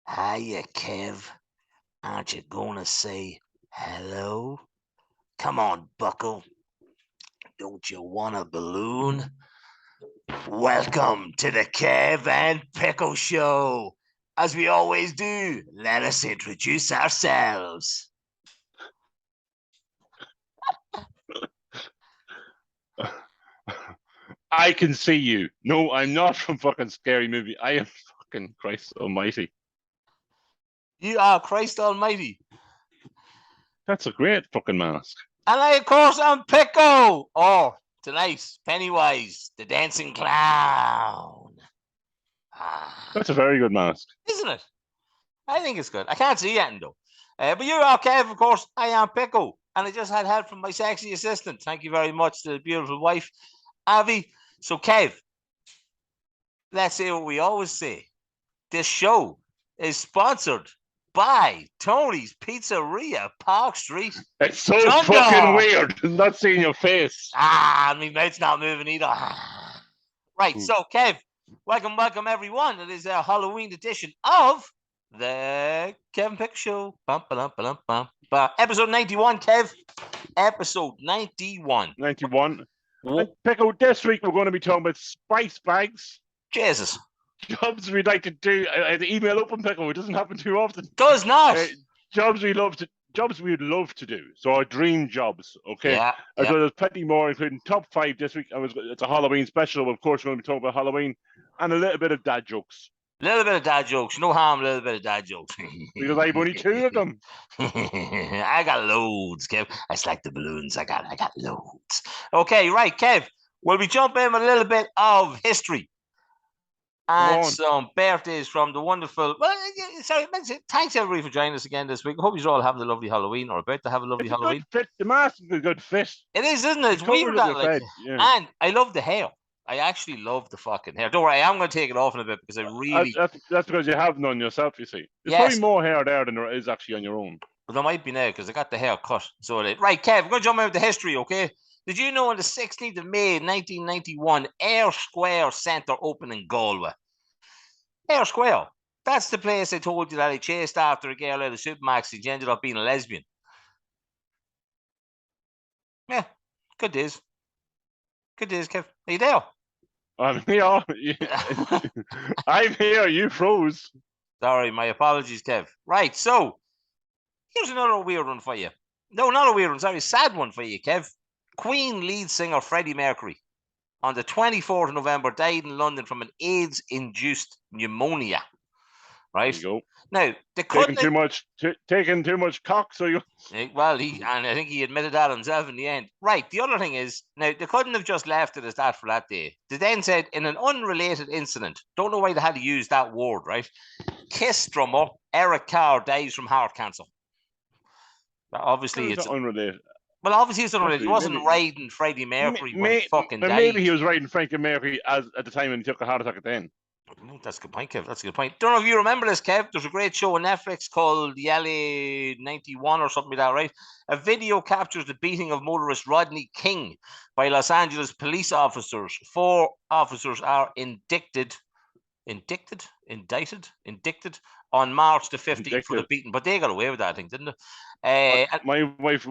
Hiya, Kev. Aren't you gonna say hello? Come on, Buckle. Don't you want a balloon? Welcome to the Kev and Pickle Show. As we always do, let us introduce ourselves. I can see you. No, I'm not from fucking Scary Movie. I am fucking Christ Almighty. You are Christ Almighty. That's a great fucking mask. And I, of course, am Pickle. Oh, tonight, Pennywise, the dancing clown. That's a very good mask. Isn't it? I think it's good. I can't see it though. But you're all Kev, of course. I am Pickle. And I just had help from my sexy assistant. Thank you very much to the beautiful wife, Avi. So, Kev, let's say what we always say. This show is sponsored by Tony's Pizzeria, Park Street. It's so fucking weird not seeing your face. My mouth's not moving either. Right, so Kev, welcome everyone. It is a Halloween edition of the Kevin Pickle Show. Episode 91, Kev. Episode 91. 91. Pickle, this week we're going to be talking about spice bags. Jesus. Jobs we'd like to do. The email open, Pickle. It doesn't happen too often. Does not. Jobs we'd love to do. So our dream jobs, okay? Yeah. As well as plenty more, including top 5 this week. It's a Halloween special. Of course, we're going to be talking about Halloween and a little bit of dad jokes. A little bit of dad jokes. No harm, a little bit of dad jokes. Because I've only 2 of them. I got loads, Kev. It's like the balloons. I got loads. Okay, right, Kev. We'll be jumping with a little bit of history. And some birthdays from the wonderful. Well, sorry, thanks everybody for joining us again this week. I hope you're all having a lovely Halloween or about to have a lovely Halloween. Good fit. The mask is a good fit. It is, isn't it? It's weird that, like, and I love the hair. I actually love the fucking hair. Don't worry, I'm going to take it off in a bit because I really. That's because you have none yourself, you see. There's probably more hair there than there is actually on your own. Well, there might be now because I got the hair cut. So right, Kev, we're going to jump into the history, okay? Did you know on the 16th of May, 1991, Ayr Square Centre opened in Galway? Ayr Square. That's the place I told you that I chased after a girl out of Supermax and she ended up being a lesbian. Yeah, good days. Good days, Kev. Are you there? I'm here. I'm here. You froze. Sorry, my apologies, Kev. Right, so here's another weird one for you. No, not a weird one. Sorry, a sad one for you, Kev. Queen lead singer Freddie Mercury on the 24th of November died in London from an AIDS-induced pneumonia. Right? There you go. Now, taking too much cock, so you. Well, I think he admitted that himself in the end. Right. The other thing is, now they couldn't have just left it as that for that day. They then said in an unrelated incident, don't know why they had to use that word, right? Kiss drummer Eric Carr dies from heart cancer. Obviously, it's unrelated. Well, obviously, it's unrelated. He wasn't riding Freddie Mercury when he fucking died. Maybe he was riding Freddie Mercury at the time when he took a heart attack at the end. That's a good point, Kev. That's a good point. Don't know if you remember this, Kev. There's a great show on Netflix called the Ep91 or something like that, right? A video captures the beating of motorist Rodney King by Los Angeles police officers. 4 officers are indicted on March the 15th for the beating. But they got away with that, I think, didn't they? My wife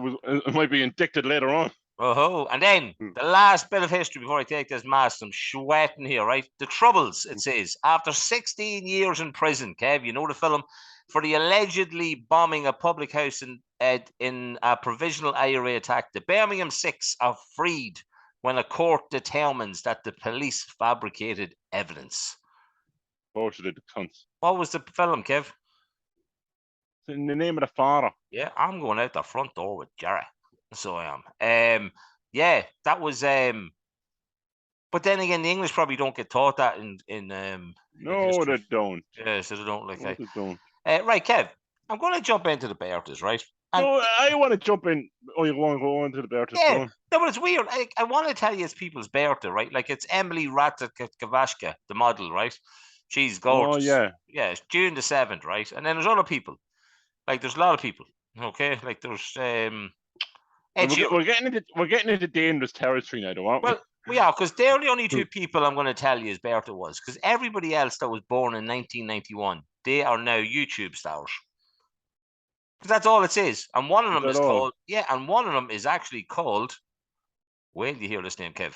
might be indicted later on. Oh, and then the last bit of history before I take this mask. I'm sweating here, right? The Troubles, it says, after 16 years in prison, Kev, you know the film, for the allegedly bombing a public house in a provisional IRA attack, the Birmingham 6 are freed when a court determines that the police fabricated evidence. Of course, they did, the cunts. What was the film, Kev? It's in the name of the father. Yeah, I'm going out the front door with Jerry. So I am. Yeah, that was. But then again, the English probably don't get taught that in No, they don't. Yeah, so they don't. Like, they don't. Right, Kev. I'm going to jump into the birthdays, right? No, I want to jump in. Oh, you want to go on to the birthdays? Yeah, no, but it's weird. I want to tell you it's people's birthday, right? Like it's Emily Ratajkowski, the model, right? She's gorgeous. Oh, yeah. Yeah, it's June the 7th, right? And then there's other people. Like there's a lot of people. Okay, like there's we're getting into dangerous territory now, don't we? Well, Well, yeah, because they're the only two people I'm going to tell you as Bertha was. Because everybody else that was born in 1991, they are now YouTube stars. Because that's all it is. And one of them is called, and one of them is actually called, wait till you hear this name, Kev.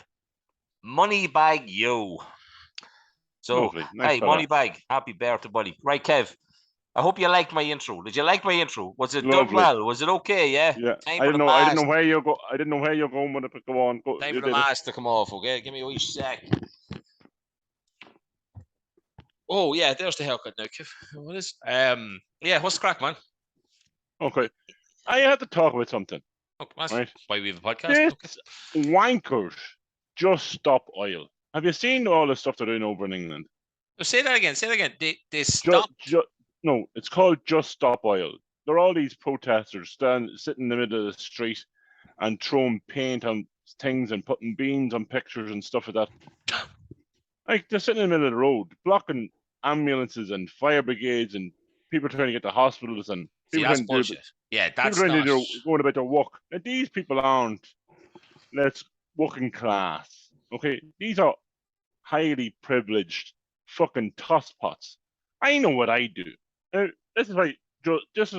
Moneybag Yo. So, Lovely. Nice hey, fella. Moneybag, happy birthday, buddy. Right, Kev. I hope you liked my intro. Did you like my intro? Was it done well? Was it okay? Yeah. Yeah. Time I for didn't the know. I mask. didn't know where you go. I didn't know where you're going with it. But go on. Go. Time for the mask to come off. Okay, give me a wee sec. Oh yeah, there's the haircut now, Kev. What is? Yeah, what's the crack, man? Okay. I had to talk about something. Okay, right. Why we have a podcast? This wankers just stop oil. Have you seen all the stuff they're doing over in England? Say that again. Say that again. They stop. No, it's called Just Stop Oil. There are all these protesters sitting in the middle of the street and throwing paint on things and putting beans on pictures and stuff like that. Like, they're sitting in the middle of the road, blocking ambulances and fire brigades and people trying to get to hospitals and people that's bullshit. Yeah, that's people trying to going about their work. Now, these people aren't, working class. Okay, these are highly privileged fucking tosspots. I know what I do. This is why I was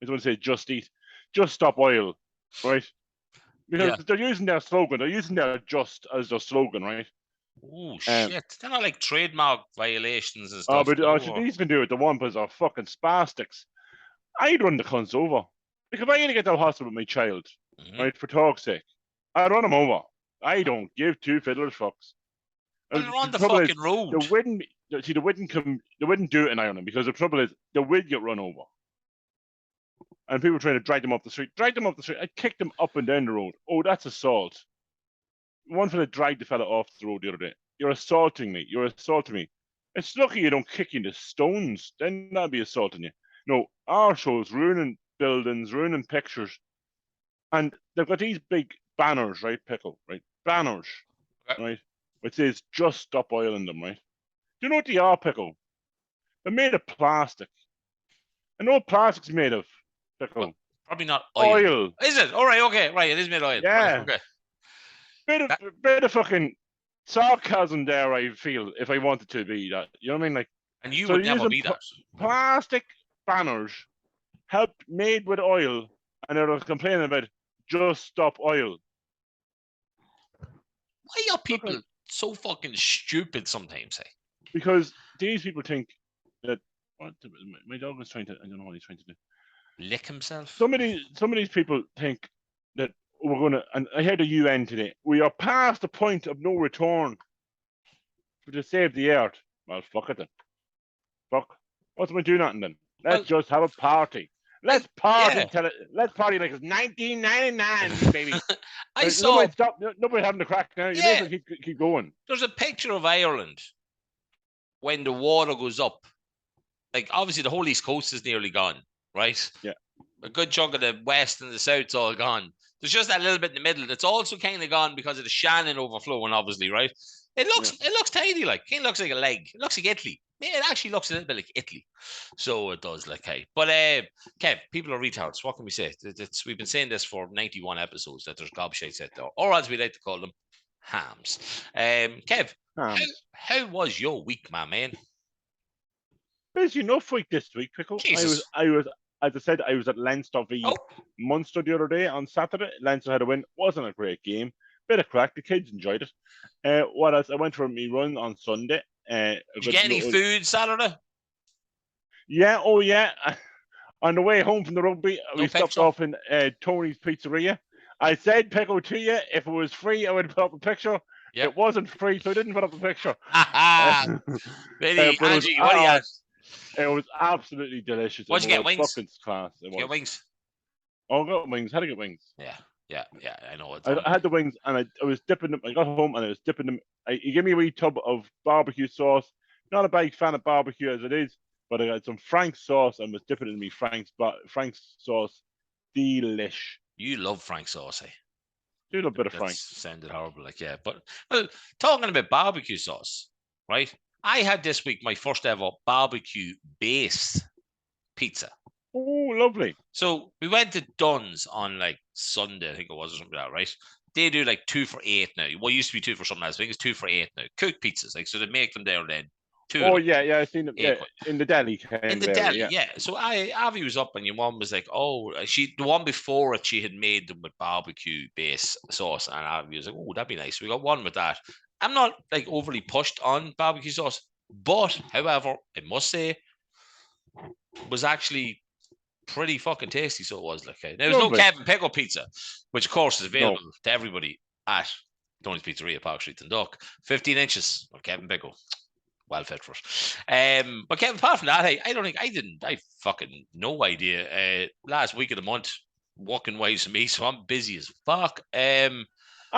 going to say just eat, just stop oil, right? Because they're using their slogan. They're using their just as their slogan, right? Oh shit! They're not like trademark violations and stuff. These can do it. The one because are fucking spastics. I'd run the cunts over. Because if I need to get to the hospital with my child, right, for talk's sake, I'd run them over. I don't give two fiddlers fucks. Well, they're on the fucking road. They wouldn't do it in Ireland because the trouble is they would get run over. And people trying to drag them up the street. I'd kick them up and down the road. Oh, that's assault. One fella dragged the fella off the road the other day. You're assaulting me. It's lucky you don't kick you into stones. Then that'd be assaulting you. No, our show's ruining buildings, ruining pictures. And they've got these big banners, right, Pickle? Right? Banners, right? Which says, just stop oil in them, right? Do you know what they are, Pickle? They're made of plastic. And what plastic's made of, Pickle? Well, probably not oil. Is it? All right, okay. Right, it is made of oil. Yeah. Right, okay. Bit of fucking sarcasm there, I feel, if I wanted to be that. You know what I mean? Like, and you would never be that. Plastic banners made with oil, and they're complaining about just stop oil. Why are people so fucking stupid sometimes, eh? Because these people think that my dog is trying to, I don't know what he's trying to do. Lick himself? Some of these people think that we're going to, and I heard the UN today, we are past the point of no return to save the earth. Well, fuck it then. Fuck. What's we do nothing then? Let's just have a party. Let's party. Let's party like it's 1999, baby. I saw. Nobody having the crack now. You may as well keep going. There's a picture of Ireland when the water goes up. Like, obviously, the whole East Coast is nearly gone, right? Yeah. A good chunk of the West and the South's all gone. There's just that little bit in the middle that's also kind of gone because of the Shannon overflowing, obviously, right? It looks tiny, like it looks like a leg. It looks like Italy. Yeah, it actually looks a little bit like Italy. So it does, like, hey. But Kev, people are retards. What can we say? We've been saying this for 91 episodes that there's gobshites out there, or as we like to call them, hams. Kev, how was your week, my man? Busy enough week this week, Pickle. Jesus. I was, as I said, I was at Leinster v Munster the other day on Saturday. Leinster had a win. Wasn't a great game. Bit of crack. The kids enjoyed it. What else? I went for me run on Sunday. Did you get any food Saturday? Yeah. Oh, yeah. On the way home from the rugby, we stopped off in Tony's Pizzeria. I said, Pickle, to you, if it was free, I would put up a picture. Yep. It wasn't free, so I didn't put up a picture. Really, Angie, what do you have? It was absolutely delicious. What'd you get? Wings? Fucking class. It was. Get wings? Oh, I got wings. How to get wings? Yeah. I know. I had the wings, and I was dipping them. I got home, and I was dipping them. He gave me a wee tub of barbecue sauce. Not a big fan of barbecue as it is, but I got some Frank's sauce and was dipping it in me Frank's sauce. Delish. You love Frank's sauce, eh? Do a bit of Frank. Sounded horrible, like, yeah. But, well, talking about barbecue sauce, right? I had this week my first ever barbecue-based pizza. Oh, lovely. So we went to Dunn's on like Sunday, I think it was, or something like that, right? they do like 2 for $8 now. Well, it used to be 2 for something else. I think it's 2 for $8 now. Cooked pizzas, like so they make them there and then. Oh yeah, I seen them. Yeah, in the deli. In the deli, yeah. So Avi was up, and your mom was like, "Oh, the one before it, she had made them with barbecue base sauce," and Avi was like, "Oh, that'd be nice." We got one with that. I'm not like overly pushed on barbecue sauce, but however, I must say, was actually pretty fucking tasty. So it was like there was no Kevin Pickle pizza, which of course is available to everybody at Tony's Pizzeria, Park Street, Dundalk. 15 inches of Kevin Pickle. Well fit for it. But Kevin, apart from that, I fucking no idea. Last week of the month, working wise for me, so I'm busy as fuck. I'm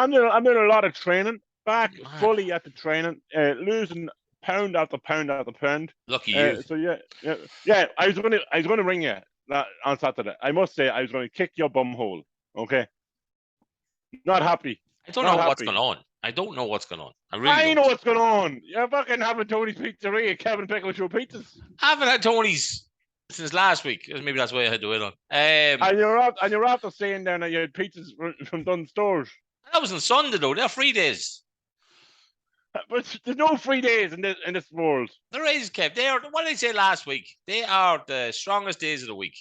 doing a lot of training, back fully at the training, losing pound after pound after pound. Lucky you. So yeah. I was gonna ring you on Saturday. I must say I was gonna kick your bum hole. Okay. Not happy. I don't know what's going on. I don't know what's going on. I know what's going on. You're fucking having Tony's Pizzeria, Kevin Pickle Show pizzas. I haven't had Tony's since last week. Maybe that's why I had to wait on. And you're after saying down that you had pizzas from Dunn stores. That was on Sunday though. They're 3 days. But there's no 3 days in this world. There is, Kev. What did I say last week? They are the strongest days of the week.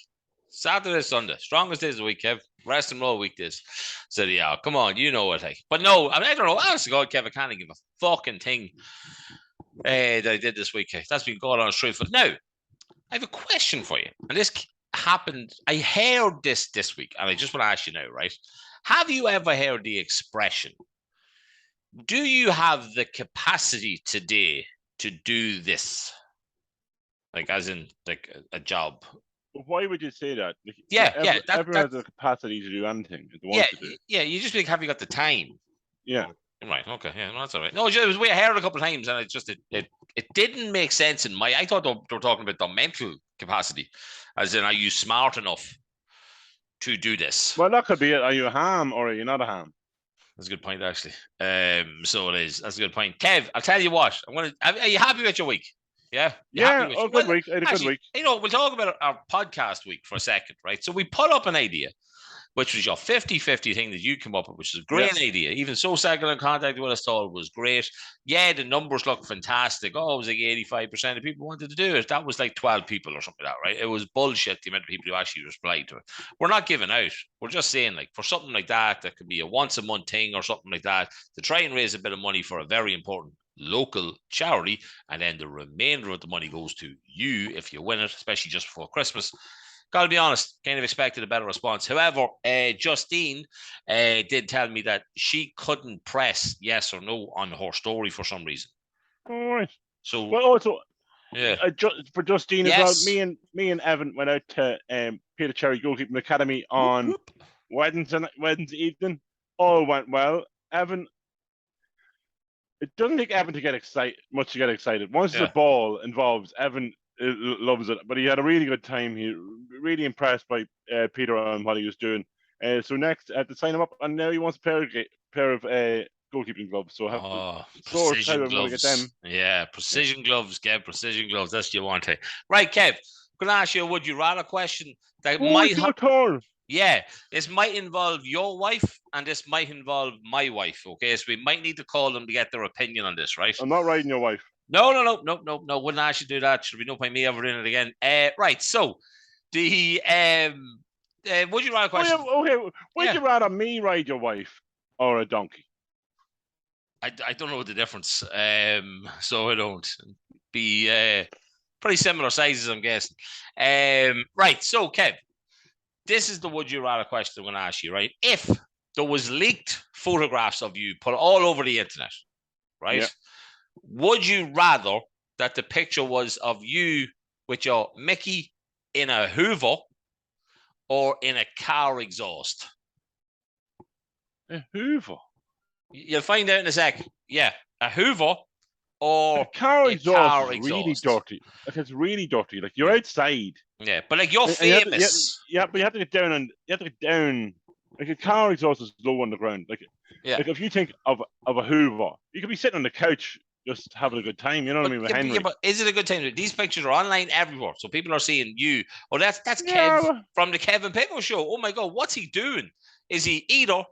Saturday, Sunday, strongest days of the week, Kev. Rest and roll weekdays. So yeah, come on, you know it. Like, but no, I don't know. Honestly, God, Kev, I can't give a fucking thing that I did this week. That's been going on straight. But now, I have a question for you, and this happened. I heard this week, and I just want to ask you now, right? Have you ever heard the expression? Do you have the capacity today to do this? Like, as in, like a job. Why would you say that? Everyone has the capacity to do anything. You just think, have you got the time? Yeah. Right. Okay. Yeah. No, that's all right. No, it was way I heard a couple of times, and it didn't make sense in my. I thought they were talking about the mental capacity, as in, are you smart enough to do this? Well, that could be it. Are you a ham or are you not a ham? That's a good point, actually. So it is. That's a good point. Kev, I'll tell you what. Are you happy with your week? Yeah. Good week. I had a good week. We'll talk about our podcast week for a second, right? So we put up an idea, which was your 50-50 thing that you come up with, which is a great idea. Even so, Sagan in contact with us all was great. Yeah, the numbers look fantastic. Oh, it was like 85% of people wanted to do it. That was like 12 people or something like that, right? It was bullshit, the amount of people who actually replied to it. We're not giving out. We're just saying, like, for something like that could be a once a month thing or something like that, to try and raise a bit of money for a very important local charity, and then the remainder of the money goes to you if you win it, especially just before Christmas. Gotta be honest, kind of expected a better response. However, Justine did tell me that she couldn't press yes or no on her story for some reason. All right. So, well, also, yeah, for Justine as well, me and Evan went out to Peter Cherry Goalkeeping Academy on Wednesday evening. All went well. Evan. It doesn't take Evan to get excited. Once the ball involves, Evan loves it. But he had a really good time. He really impressed by Peter on what he was doing. So next, to sign him up, and now he wants a pair of goalkeeping gloves. So precision gloves. Get them. Yeah, precision gloves, Kev. Precision gloves. That's what you want to. Right, Kev. I'm going to ask you a would you rather question that Yeah, this might involve your wife and this might involve my wife. Okay, so we might need to call them to get their opinion on this, right? I'm not riding your wife. No. Wouldn't ask you to do that. Should be no point me ever doing it again. Right. So the would you rather question? Okay. Would you rather me ride your wife or a donkey? I don't know the difference. So I don't be pretty similar sizes, I'm guessing. Right. So Kev. This is the would you rather question I'm going to ask you, right? If there was leaked photographs of you put all over the internet, right? Yeah. Would you rather that the picture was of you with your Mickey in a Hoover or in a car exhaust? A Hoover? You'll find out in a sec. Yeah, a Hoover or a car exhaust is really dirty. Like, it's really dirty. Like, you're outside. Yeah, but like you're famous. But you have to get down. Like, a car exhaust is low on the ground. Like if you think of a Hoover, you could be sitting on the couch just having a good time. You know what I mean? With Henry. But is it a good time? These pictures are online everywhere, so people are seeing you. Oh, that's Kev from the Kevin Pickle Show. Oh my God, what's he doing? Is he either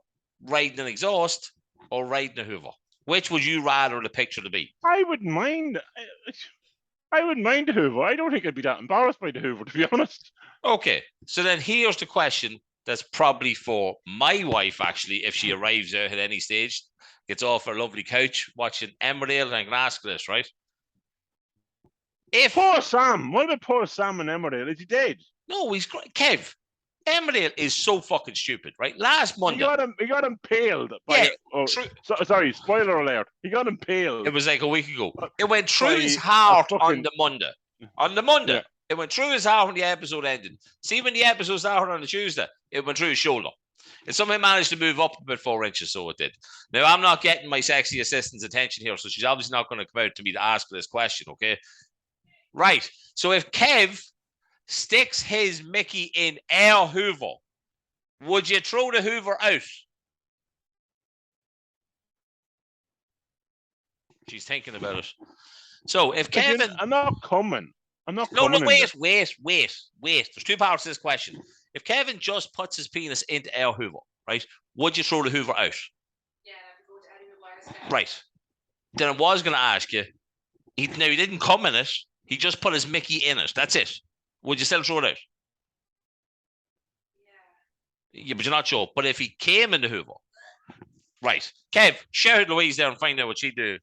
riding an exhaust or riding a Hoover? Which would you rather the picture to be? I wouldn't mind. I wouldn't mind the Hoover. I don't think I'd be that embarrassed by the Hoover, to be honest. Okay, so then here's the question that's probably for my wife, actually, if she arrives out at any stage, gets off her lovely couch watching Emmerdale, and I can ask her this, right? Poor Sam. What about poor Sam and Emmerdale? Is he dead? No, he's great. Kev, Emmerdale is so fucking stupid, right? Last Monday. He got impaled by sorry, spoiler alert. He got impaled. It was like a week ago. It went through his heart on the Monday. On the Monday. Yeah. It went through his heart when the episode ended. See, when the episode started on the Tuesday, it went through his shoulder. It somehow managed to move up about 4 inches, so it did. Now, I'm not getting my sexy assistant's attention here, so she's obviously not going to come out to me to ask this question, okay? Right. So if Kev sticks his Mickey in our Hoover, would you throw the Hoover out? She's thinking about it. So if Kevin... I'm not coming. No, wait. There's two parts to this question. If Kevin just puts his penis into our Hoover, right, would you throw the Hoover out? Yeah, go to any. Right. Then I was going to ask you, he didn't come in it. He just put his Mickey in it. That's it. Would you still throw it out? Yeah, but you're not sure. But if he came in the Hoover, right. Kev, shout Louise there and find out what she'd do.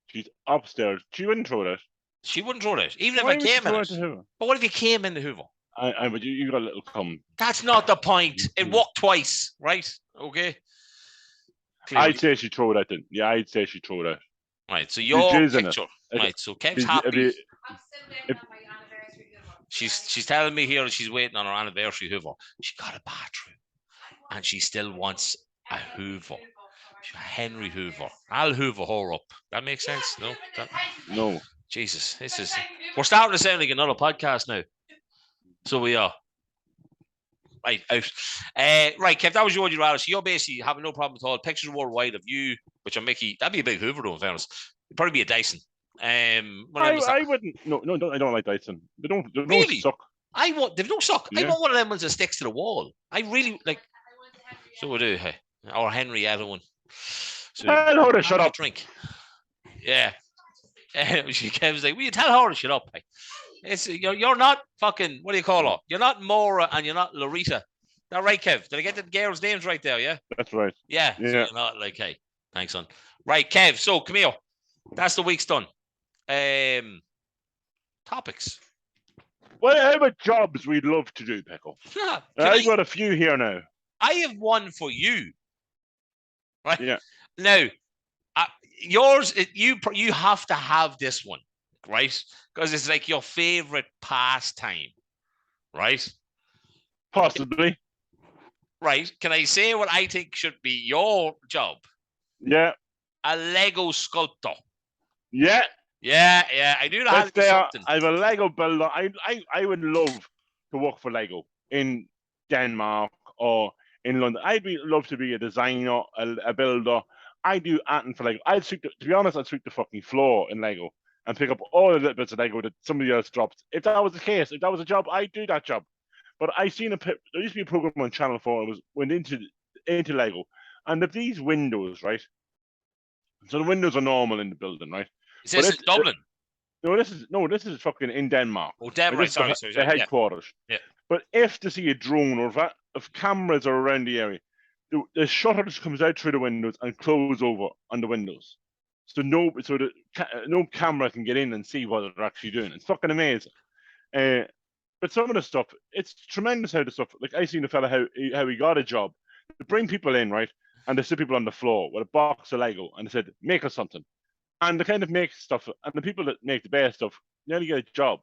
She's upstairs. She wouldn't throw it out. She wouldn't throw it out. Even if I came in it. But what if you came in the Hoover? But you got a little cum. That's not the point. It worked twice, right? Okay. I'd say she throw it out then. Yeah, I'd say she throw it out. Right, so your picture. Right, so Kev's happy. I'm still waiting on my anniversary Hoover. She's telling me here that she's waiting on her anniversary Hoover. She got a bathroom, and she still wants a Hoover. Henry Hoover. I'll Hoover her up. That makes sense? No? No. Jesus, we're starting to sound like another podcast now. So we are. Right, out. Right, Kev, that was your would you rather. So you're basically having no problem at all. Pictures worldwide of you, which are Mickey. That'd be a big Hoover, though, in fairness. It'd probably be a Dyson. I wouldn't. No, I don't like Dyson. They don't really? suck. They don't suck. Yeah. I want one of them ones that sticks to the wall. I really like. So we do. Hey, or Henrietta one. So, tell her to shut up. Drink. Yeah. Kev's like, will you tell her to shut up? Hey? It's you're not fucking. What do you call her? You're not Maura and you're not Loretta. That right, Kev? Did I get the girls' names right there? Yeah. That's right. Yeah. So you're not like, hey, thanks, son. Right, Kev. So come here. That's the week's done. Topics. Well, how about jobs we'd love to do, Pickle? I've got a few here now. I have one for you. Right. Yeah. Now, yours. You have to have this one, right? Because it's like your favorite pastime, right? Possibly. Right. Can I say what I think should be your job? Yeah. A Lego sculptor. Yeah. Yeah. I do that. I'm a Lego builder. I would love to work for Lego in Denmark or in London. I'd love to be a designer, a builder. I do anything for Lego. To be honest, I'd sweep the fucking floor in Lego and pick up all the little bits of Lego that somebody else dropped. If that was the case, if that was a job, I'd do that job. But there used to be a program on Channel 4 that went into Lego. And if these windows, right? So the windows are normal in the building, right? Is this in Dublin? This is fucking in Denmark. Oh, Denmark, sorry. The headquarters. Yeah. But if to see a drone or if cameras are around the area, the shutter just comes out through the windows and close over on the windows. So no camera can get in and see what they're actually doing. It's fucking amazing. But some of the stuff, it's tremendous how the stuff, like I seen a fella how he got a job to bring people in, right? And they sit people on the floor with a box of Lego and they said, make us something. And they kind of make stuff, and the people that make the best stuff nearly get a job.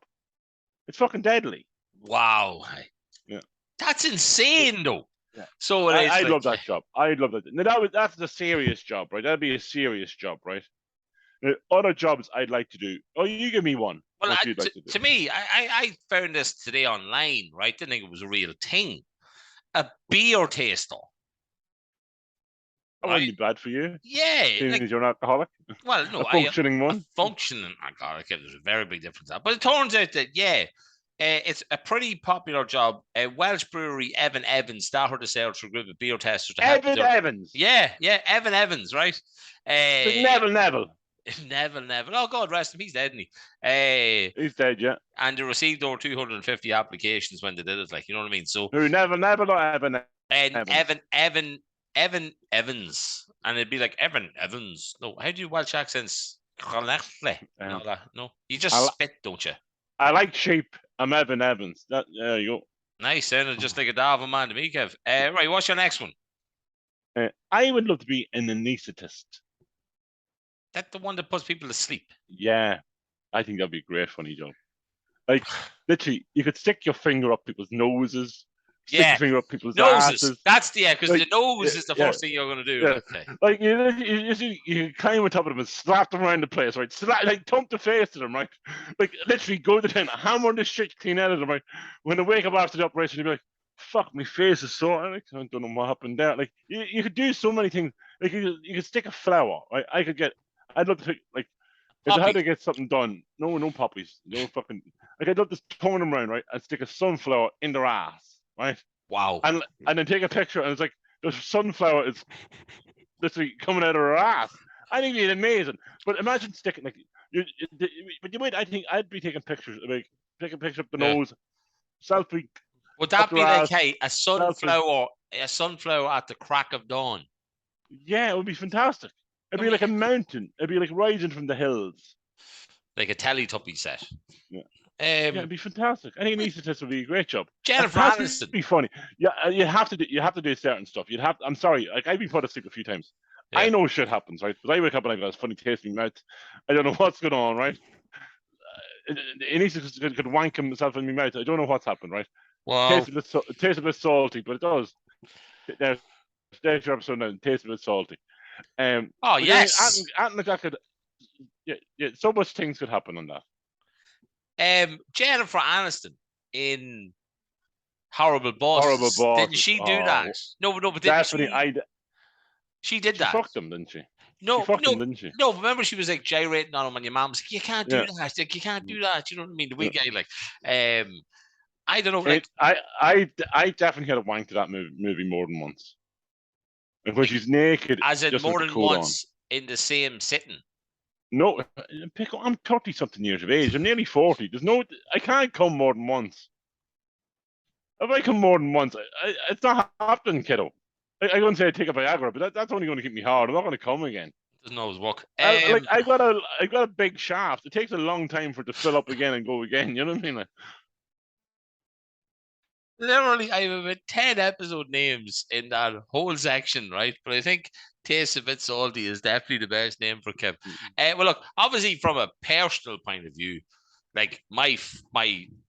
It's fucking deadly. Wow. Yeah. That's insane, though. Yeah. So I'd love that job. I'd love that. Now that's a serious job, right? That'd be a serious job, right? Now, other jobs I'd like to do. Oh, you give me one. Well, to me, I found this today online, right? Didn't think it was a real thing. A beer taster. That wouldn't be bad for you. Yeah. Seeing as you're an alcoholic. Well, no. A functioning one. A functioning alcoholic. There's a very big difference. But it turns out that, It's a pretty popular job. Welsh brewery Evan Evans started to sell through a group of beer testers to help Evan Evans. Yeah, Evan Evans, right? Neville. Neville. Oh, God rest him. He's dead, isn't he? He's dead, yeah. And they received over 250 applications when they did it. Like, you know what I mean? So Who? Neville or Evan Evans? Evan Evans. And it'd be like Evan Evans. No, how do you Welsh accents? No, you just spit, don't you? I like sheep. I'm Evan Evans. There you go. Nice, sounded just like a Darwin man to me, Kev. Right, what's your next one? I would love to be an anaesthetist. That the one that puts people to sleep? Yeah, I think that'd be a great funny job. Like, literally, you could stick your finger up people's noses. Stick your finger up people's asses. That's because the nose is the first thing you're going to do. Yeah. Okay. Like, you climb on top of them and slap them around the place, right? Like, thump the face to them, right? Like, literally go to the town, hammer the shit clean out of them, right? When they wake up after the operation, you'll be like, fuck, my face is sore. Like, I don't know what happened there. Like, you could do so many things. Like, you could stick a flower, right? I'd love to pick, like, if I had to get something done, no poppies. No fucking, like, I'd love to turn them around, right? And stick a sunflower in their ass. Right. Wow. And then take a picture, and it's like the sunflower is literally coming out of her ass. I think it'd be amazing. But imagine sticking like but you might. I think I'd be taking pictures, like take a picture of the nose, selfie. Would that be like, hey, a sunflower at the crack of dawn? Yeah, it would be fantastic. It'd be like a mountain. It'd be like rising from the hills. Like a Teletubby set. Yeah. Yeah, it'd be fantastic. I think an anaesthetist would be a great job. Jennifer Aniston would be funny. Yeah, you have to do certain stuff. I'm sorry, like I've been put to sleep a few times. Yeah. I know shit happens, right? But I wake up and I got this funny taste in my mouth. I don't know what's going on, right? An anaesthetist could wank himself in my mouth. I don't know what's happened, right? Wow. It tastes a bit salty, but it does. There's your episode now. It tastes a bit salty. Oh yes. That could. Yeah. So much things could happen on that. Jennifer Aniston in Horrible Bosses. Didn't she do that? No, but didn't she did that. She fucked him, didn't she? No, didn't she? No, remember she was like gyrating on him, and your mom's like, "You can't do that. Like, you can't do that." You know what I mean? The wee guy, like, I don't know. Like, I definitely had a wank to that movie more than once. And when she's naked, as in more than once in the same sitting. No, I'm 30-something years of age. I'm nearly 40. I can't come more than once. If I come more than once, it's not happening, kiddo. I wouldn't say I take a Viagra, but that's only going to keep me hard. I'm not going to come again. Doesn't always work. I got a big shaft. It takes a long time for it to fill up again and go again. You know what I mean? Like, literally, I have about 10 episode names in that whole section, right? But I think Taste a Bit Salty is definitely the best name for Kev. Well, look, obviously from a personal point of view, like my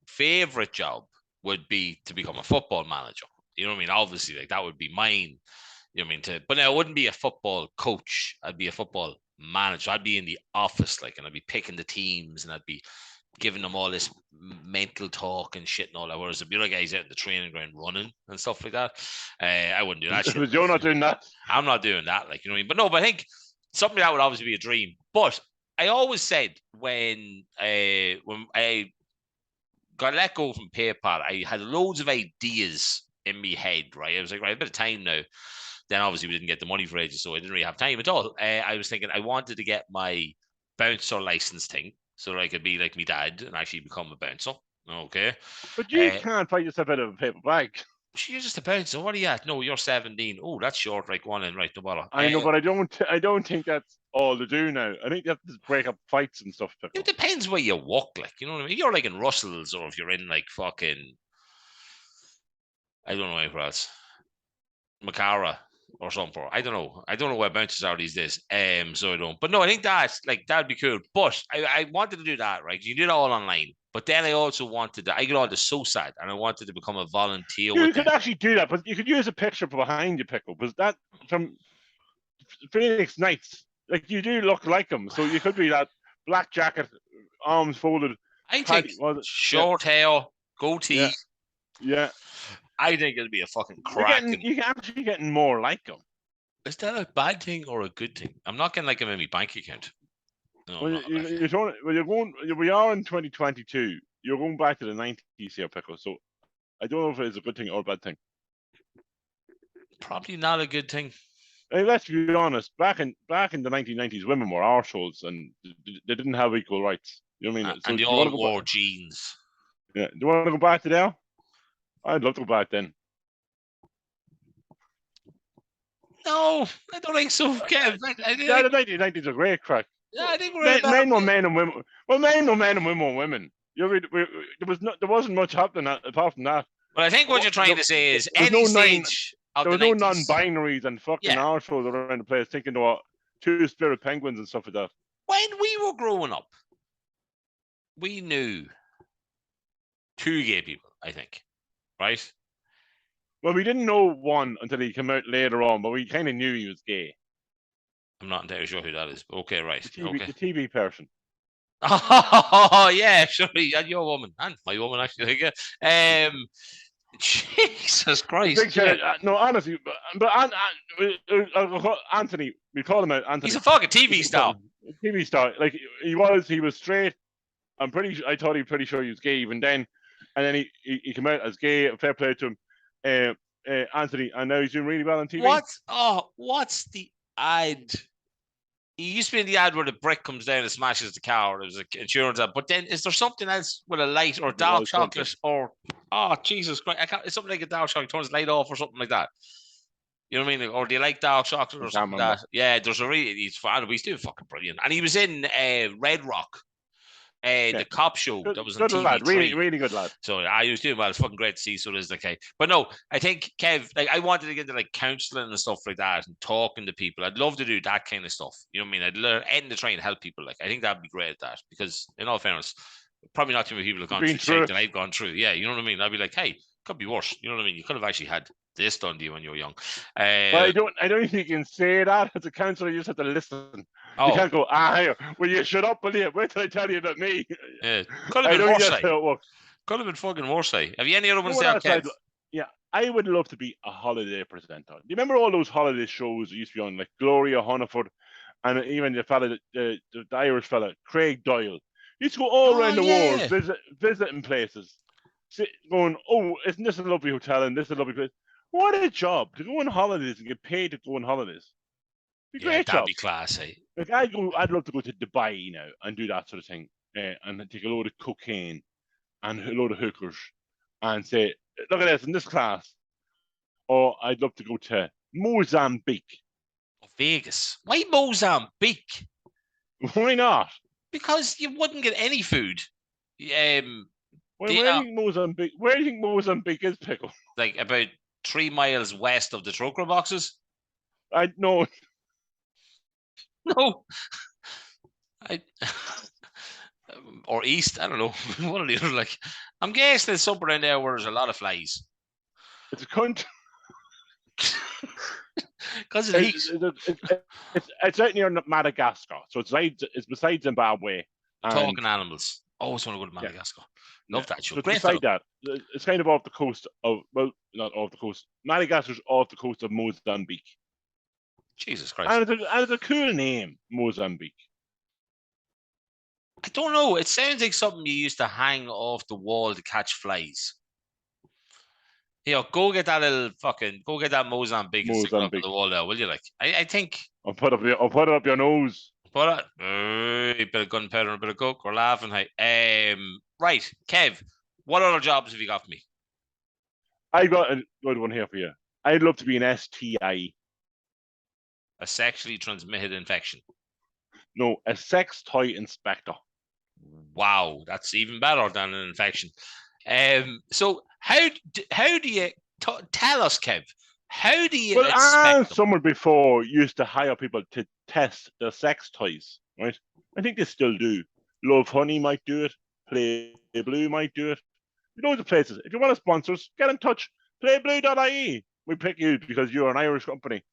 favorite job would be to become a football manager. You know what I mean? Obviously, like that would be mine. You know what I mean? But I wouldn't be a football coach. I'd be a football manager. I'd be in the office, like, and I'd be picking the teams, and I'd be giving them all this mental talk and shit and all that. Whereas the other guys out in the training ground running and stuff like that, I wouldn't do that shit. You're not doing that. I'm not doing that. Like, you know what I mean? But I think something that would obviously be a dream. But I always said when I got let go from PayPal, I had loads of ideas in my head, right? I was like, right, a bit of time now. Then obviously we didn't get the money for ages, so I didn't really have time at all. I was thinking I wanted to get my bouncer license thing, so that I could be like my dad and actually become a bouncer. Okay. But you can't fight yourself out of a paper bag. You're just a bouncer. What are you at? No, you're 17. Oh, that's short. Right, go on in. Right, no bother. I know, but I don't think that's all to do now. I think you have to break up fights and stuff. It depends where you walk, like, you know what I mean? You're like in Russell's, or if you're in like fucking, I don't know anywhere else, Macara or something. I don't know where bouncers are these days. So I don't. But no, I think that'd be cool. But I wanted to do that, right? You do it all online. But then I also wanted to. I got all the SOSAD, and I wanted to become a volunteer. You could actually do that, but you could use a picture behind you, Pickle, because that from Phoenix Nights, like you do look like them. So you could be that black jacket, arms folded. I think short hair, goatee. Yeah. I think it'd be a fucking crack. You're actually getting more like them. Is that a bad thing or a good thing? I'm not getting like him in my bank account. No, we are in 2022. you're going back to the 90s here, Pickle. So I don't know if it's a good thing or a bad thing. Probably not a good thing. Let's be honest. Back in the 1990s, women were arseholes and they didn't have equal rights. You know what I mean? And they all wore jeans. Yeah. Do you want to go back to there? I'd love to go back then. No, I don't think so. Kev. The 1990s are great crack. Yeah, I think we're men were men and women. Well, men were men and women were women. There wasn't much happening apart from that. But I think what you're trying to say is there any stage of there the was no 90s. non-binaries and fucking arseholes around the place thinking about two-spirit penguins and stuff like that. When we were growing up, we knew 2 gay people, I think, right? Well, we didn't know one until he came out later on, but we kind of knew he was gay. I'm not entirely sure who that is. But okay, right. The TV person. Oh, yeah, sure. And your woman. And my woman, actually. Jesus Christ. No, honestly, but Anthony, we call him out Anthony. He's a fucking TV star. TV star. Like, he was straight. I thought he was pretty sure he was gay even then. And then he came out as gay. Fair play to him. Anthony, and now he's doing really well on TV. What's the ad? He used to be in the ad where the brick comes down and smashes the car. There's an insurance ad. But then is there something else with a light or dark chocolate or Jesus Christ? It's something like a dark chocolate turns the light off or something like that. You know what I mean? Or do you like dark chocolate or something like that? Yeah, he's doing fucking brilliant. And he was in Red Rock. The cop show that was on TV3. Lad, really good lad. So I was doing well. It's fucking great to see. So it is okay. But no, I think Kev, like I wanted to get into like counselling and stuff like that and talking to people. I'd love to do that kind of stuff. You know what I mean? I'd end to try and help people. Like I think that'd be great at that because, in all fairness, probably not too many people have gone through that I've gone through. Yeah, you know what I mean? I'd be like, hey, could be worse. You know what I mean? You could have actually had this done to you when you were young. Well, I don't think you can say that as a counsellor. You just have to listen. Oh. You can't go, will you shut up, will you? Wait till I tell you about me. Yeah. Could have been worse. Could have been fucking worse. Have you any other ones there, Kev? Yeah, I would love to be a holiday presenter. Do you remember all those holiday shows that used to be on, like Gloria Hunniford, and even the fella, the Irish fella, Craig Doyle? He used to go all around the world, visiting places, going, isn't this a lovely hotel and this is a lovely place? What a job to go on holidays and get paid to go on holidays. That'd be classy. Like I'd love to go to Dubai now and do that sort of thing, and take a load of cocaine and a load of hookers and say, look at this in this class. Or I'd love to go to Mozambique. Vegas. Why Mozambique? Why not? Because you wouldn't get any food. Where do you think Mozambique is, Pickle? Like about 3 miles west of the Troker boxes? No. No. Or east, I don't know. One of the other, like, I'm guessing there's somewhere in there where there's a lot of flies. It's a country. Because it's out near Madagascar, so it's beside Zimbabwe. Talking animals. Always want to go to Madagascar. Love that show. So beside that, it's kind of off the coast of, well, not off the coast. Madagascar's off the coast of Mozambique. Jesus Christ. And it's a cool name, Mozambique. I don't know. It sounds like something you used to hang off the wall to catch flies. Go get that Mozambique and stick it up on the wall there, will you? Like, I think I'll put it up your nose. Put it. A bit of gunpowder and a bit of coke. We're laughing. Right, Kev. What other jobs have you got for me? I got a good one here for you. I'd love to be an STI. A sexually transmitted infection. No, a sex toy inspector. Wow, that's even better than an infection. So how do you tell us, Kev? How do you expect them? Someone before used to hire people to test their sex toys, right? I think they still do. Love Honey might do it. Play Blue might do it. Loads of places. If you want to sponsor us, get in touch. Playblue.ie. We pick you because you're an Irish company.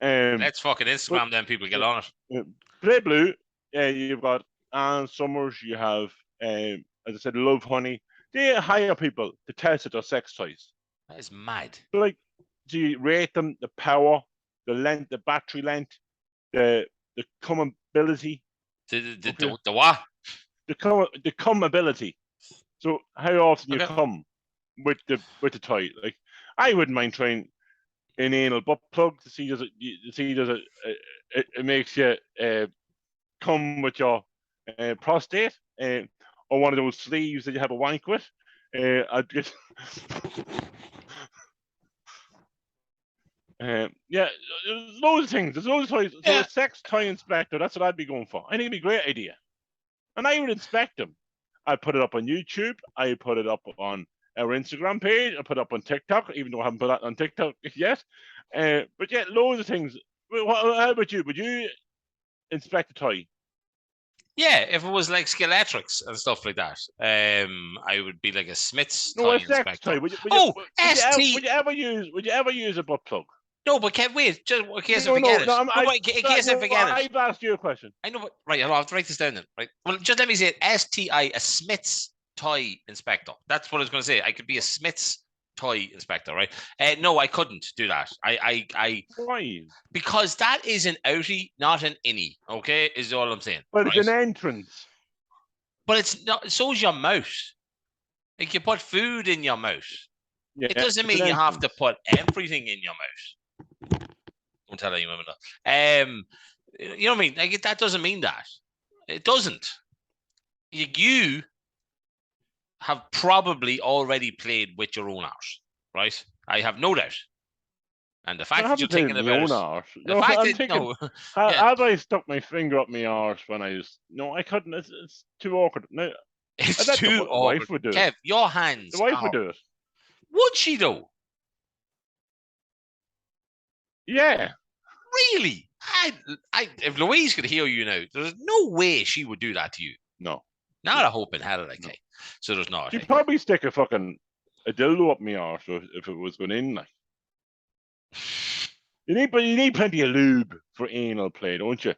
Let's fucking Instagram them people, get on it. Play Blue, you've got Anne Summers, you have, as I said, Love Honey. They hire people to test their sex toys. That is mad. So, like, do you rate them, the power, the length, the battery length, the commability? The what? The commability. So how often you Okay. come with the toy? Like, I wouldn't mind trying an anal butt plug to see does it makes you come with your prostate, or one of those sleeves that you have a wank with. I'd get. Yeah, there's loads of things. There's loads of toys. So Yeah. a sex toy inspector, that's what I'd be going for. I think it'd be a great idea. And I would inspect them. I'd put it up on YouTube. I'd put it up on our Instagram page. I'd put it up on TikTok, even though I haven't put that on TikTok yet. But yeah, loads of things. How about you? Would you inspect a toy? Yeah, if it was like Skeletrix and stuff like that, I would be like a Smith's No, toy a sex inspector. toy. Would you ever use a butt plug? No, but Kev, wait, just in case I No, forget it. no, No, but in case I forget it. I've asked you a question. I know, but right, I'll have to write this down then. Right. Well, just let me say it. STI, a Smith's toy inspector. That's what I was going to say. I could be a Smith's toy inspector, right? No, I couldn't do that. Why? Because that is an outie, not an innie. Okay, is all I'm saying. But right? it's an entrance. But it's not. So's your mouth. Like you put food in your mouth. Yeah, It doesn't mean you have to put everything in your mouth. Don't tell any women that. You know what I mean? Like that doesn't mean that. It doesn't. You have probably already played with your own arse, right? I have no doubt. And the fact that you're thinking about it, arse. the fact that no, Have I stuck my finger up my arse when I was? No, I couldn't. It's too awkward. No, it's bet too the awkward. wife would do it. Kev, your hands. The wife would do it. Would she though? Yeah. Really? If Louise could hear you now, there's no way she would do that to you. No. Not a hope in hell, like. No. So there's not. She'd probably stick a dildo up my arse if it was going in. Like. You need plenty of lube for anal play, don't you?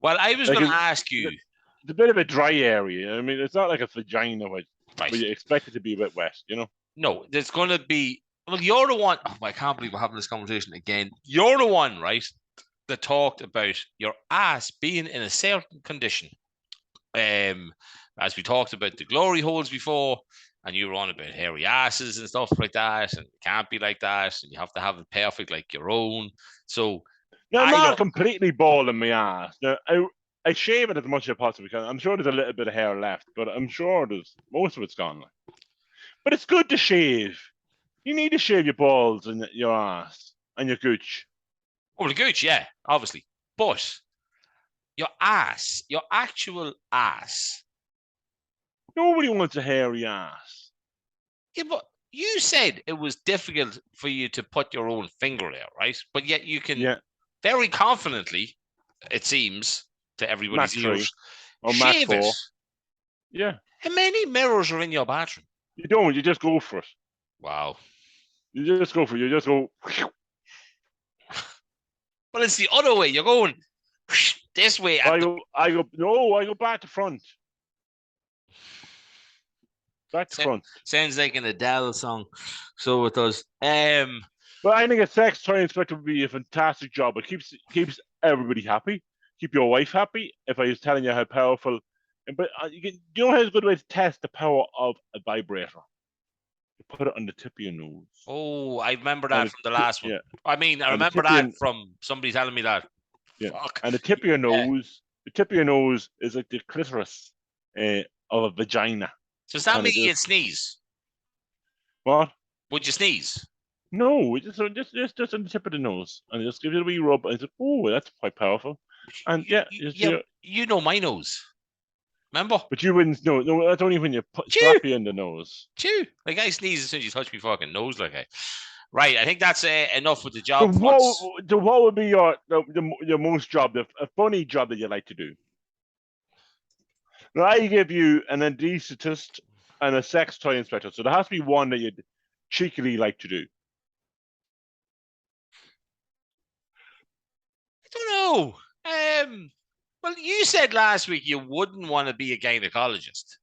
Well, I was going to ask you. It's a bit of a dry area. I mean, it's not like a vagina where you expect it to be a bit wet, you know? No, there's going to be. Well, you're the one. Oh, I can't believe we're having this conversation again. You're the one, right, that talked about your ass being in a certain condition. As we talked about the glory holes before, and you were on about hairy asses and stuff like that, and it can't be like that, and you have to have it perfect like your own. So, I'm not completely bald in my ass. Now, I shave it as much as I possibly can. I'm sure there's a little bit of hair left, but I'm sure most of it's gone. But it's good to shave. You need to shave your balls and your ass and your gooch. Oh, the gooch, yeah, obviously. But your ass, your actual ass. Nobody wants a hairy ass. Yeah, but you said it was difficult for you to put your own finger there, right? But yet you can very confidently, it seems, to everybody's ears, shave it. Yeah. How many mirrors are in your bathroom? You don't. You just go for it. Wow. You just go for it. You just go. Well, it's the other way. You're going this way. I go back to front. Back to front. Sounds like an Adele song. So it does. But I think a sex toy inspector would be a fantastic job. It keeps everybody happy. Keep your wife happy. If I was telling you how powerful, but you know how a good way to test the power of a vibrator? You put it on the tip of your nose. Oh, I remember that from the last one. Yeah. I mean, I remember that from somebody telling me that. Yeah. Fuck. And the tip of your nose, is like the clitoris of a vagina. Does that mean you'd sneeze? What? Would you sneeze? No, just on the tip of the nose, and just give it a wee rub, and it's like, oh, that's quite powerful. And you know my nose. Remember? But you wouldn't know. No, that's only when you slap you in the nose. Chew. Like I sneeze as soon as you touch me fucking nose, like I. Right, I think that's enough with the So job. what would be your most job, a funny job that you like to do? Now I give you an anaesthetist and a sex toy inspector, so there has to be one that you'd cheekily like to do. I don't know. Well, you said last week you wouldn't want to be a gynecologist.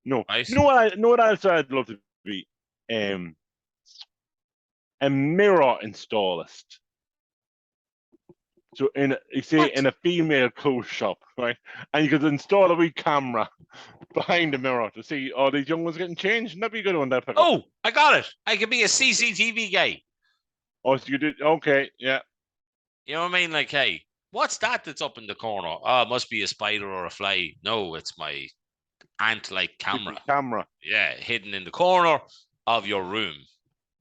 No. Right? You know what else I'd love to be? A mirror installist. So in a female clothes shop, right? And you could install a wee camera behind the mirror to see all these young ones getting changed. That'd be a good one, that pickle. Oh, I got it. I could be a CCTV guy. Oh, so you did? Okay, yeah. You know what I mean? Like, hey, what's that's up in the corner? Oh, it must be a spider or a fly. No, it's my ant-like camera. Camera. Yeah, hidden in the corner of your room.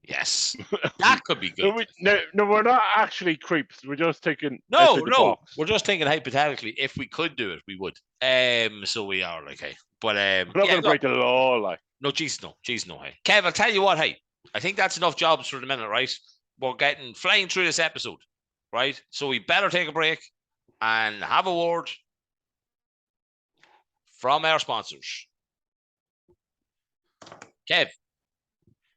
Yes, that could be good. No, we're not actually creeps. We're just taking No, box. we're just thinking hypothetically. If we could do it, we would. So we are like, hey, but we're not going to break the law, like. No, jeez, no, hey. Kev, I'll tell you what, hey, I think that's enough jobs for the minute, right? We're getting flying through this episode, right? So we better take a break and have a word from our sponsors. Kev,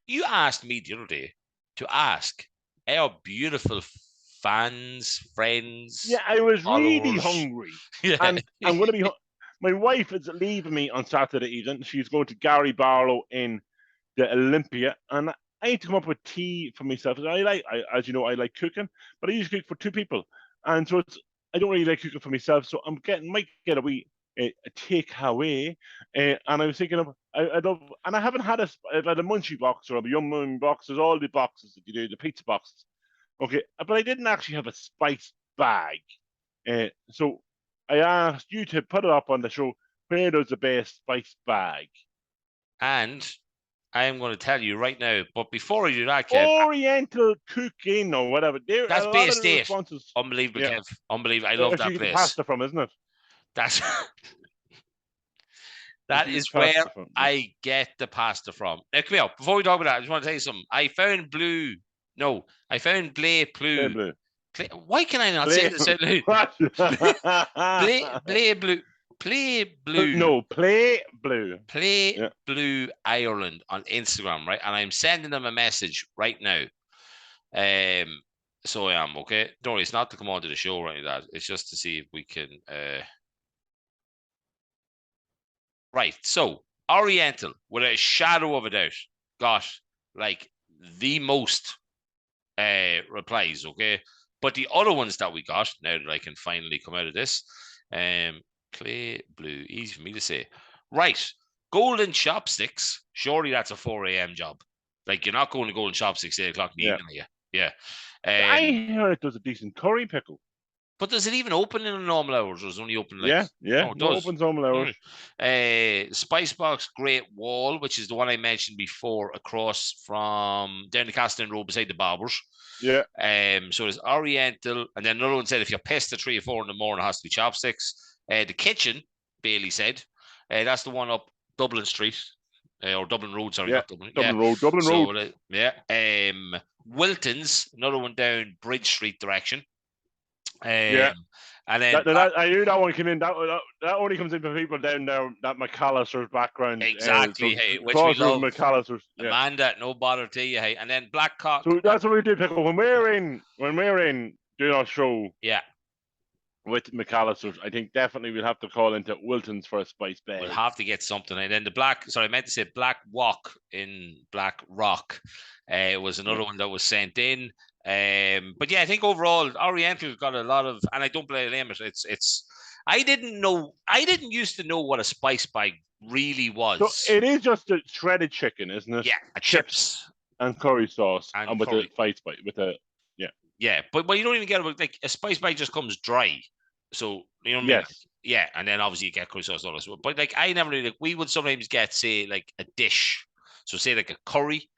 you asked me the other day to ask our beautiful fans, friends. Yeah, I was followers. really hungry. Yeah. And I'm going to be. My wife is leaving me on Saturday evening. She's going to Gary Barlow in the Olympia, and I need to come up with tea for myself. As you know, I like cooking, but I usually cook for two people, and so I don't really like cooking for myself. So might get a wee a takeaway, and I was thinking of and I haven't had I've had a munchie box or a yum box. There's all the boxes that you do, the pizza boxes. Okay, but I didn't actually have a spice bag, so I asked you to put it up on the show. Where does the best spice bag? And I am going to tell you right now, but before I do that, Kev, Oriental cooking or whatever. That's Bay State. Unbelievable, yeah. Kev. Unbelievable. I love that place. Pasta from, isn't it? That is where I get the pasta from. Now, come here. Before we talk about that, I just want to tell you something. I found Blue Blue. Why can I not say this out loud? Play Blue. No, Play Blue. Blue Ireland on Instagram, right? And I'm sending them a message right now. So I am, okay? Don't worry, it's not to come on to the show or anything like that. It's just to see if we can... Right, so Oriental, without a shadow of a doubt, got like the most replies, okay? But the other ones that we got, now that I can finally come out of this, Play Blue, easy for me to say. Right, golden chopsticks. Surely that's a 4 a.m. job. Like, you're not going to golden chopsticks 8 o'clock in the evening, are you? Yeah. I heard it does a decent curry pickle. But does it even open in the normal hours, or is it only open like... Yeah, it opens normal hours. Spice Box Great Wall, which is the one I mentioned before, across from down the Castle Road beside the Barbers. Yeah. So there's Oriental, and then another one said if you're pissed at 3 or 4 in the morning, it has to be chopsticks. The Kitchen, Bailey said, that's the one up Dublin Street, or Dublin Road, sorry, not Dublin. Dublin Road. Yeah. Wilton's, another one down Bridge Street direction. And then I knew that one came in. That only comes in for people down there. That McAllister's background. Exactly. Hey, which we love. McAllister's. Yeah. Amanda, no bother to you. Hey, and then Blackcock. So that's what we did, pickle. When we're in doing our show. Yeah. With McAllister's, I think definitely we'll have to call into Wilton's for a spice bag. We'll have to get something. And then I meant to say Black Walk in Black Rock. Was another one that was sent in. But yeah, I think overall Oriental got a lot of, and I don't blame it. It's. I didn't used to know what a spice bag really was. So it is just a shredded chicken, isn't it? Yeah, chips and curry sauce, and with a spice bag with a yeah. But you don't even get it. Like a spice bag just comes dry. So you know what I mean? Yes. Yeah, and then obviously you get curry sauce and all this. But like I never really, like, we would sometimes get, say, like a dish. So say like a curry.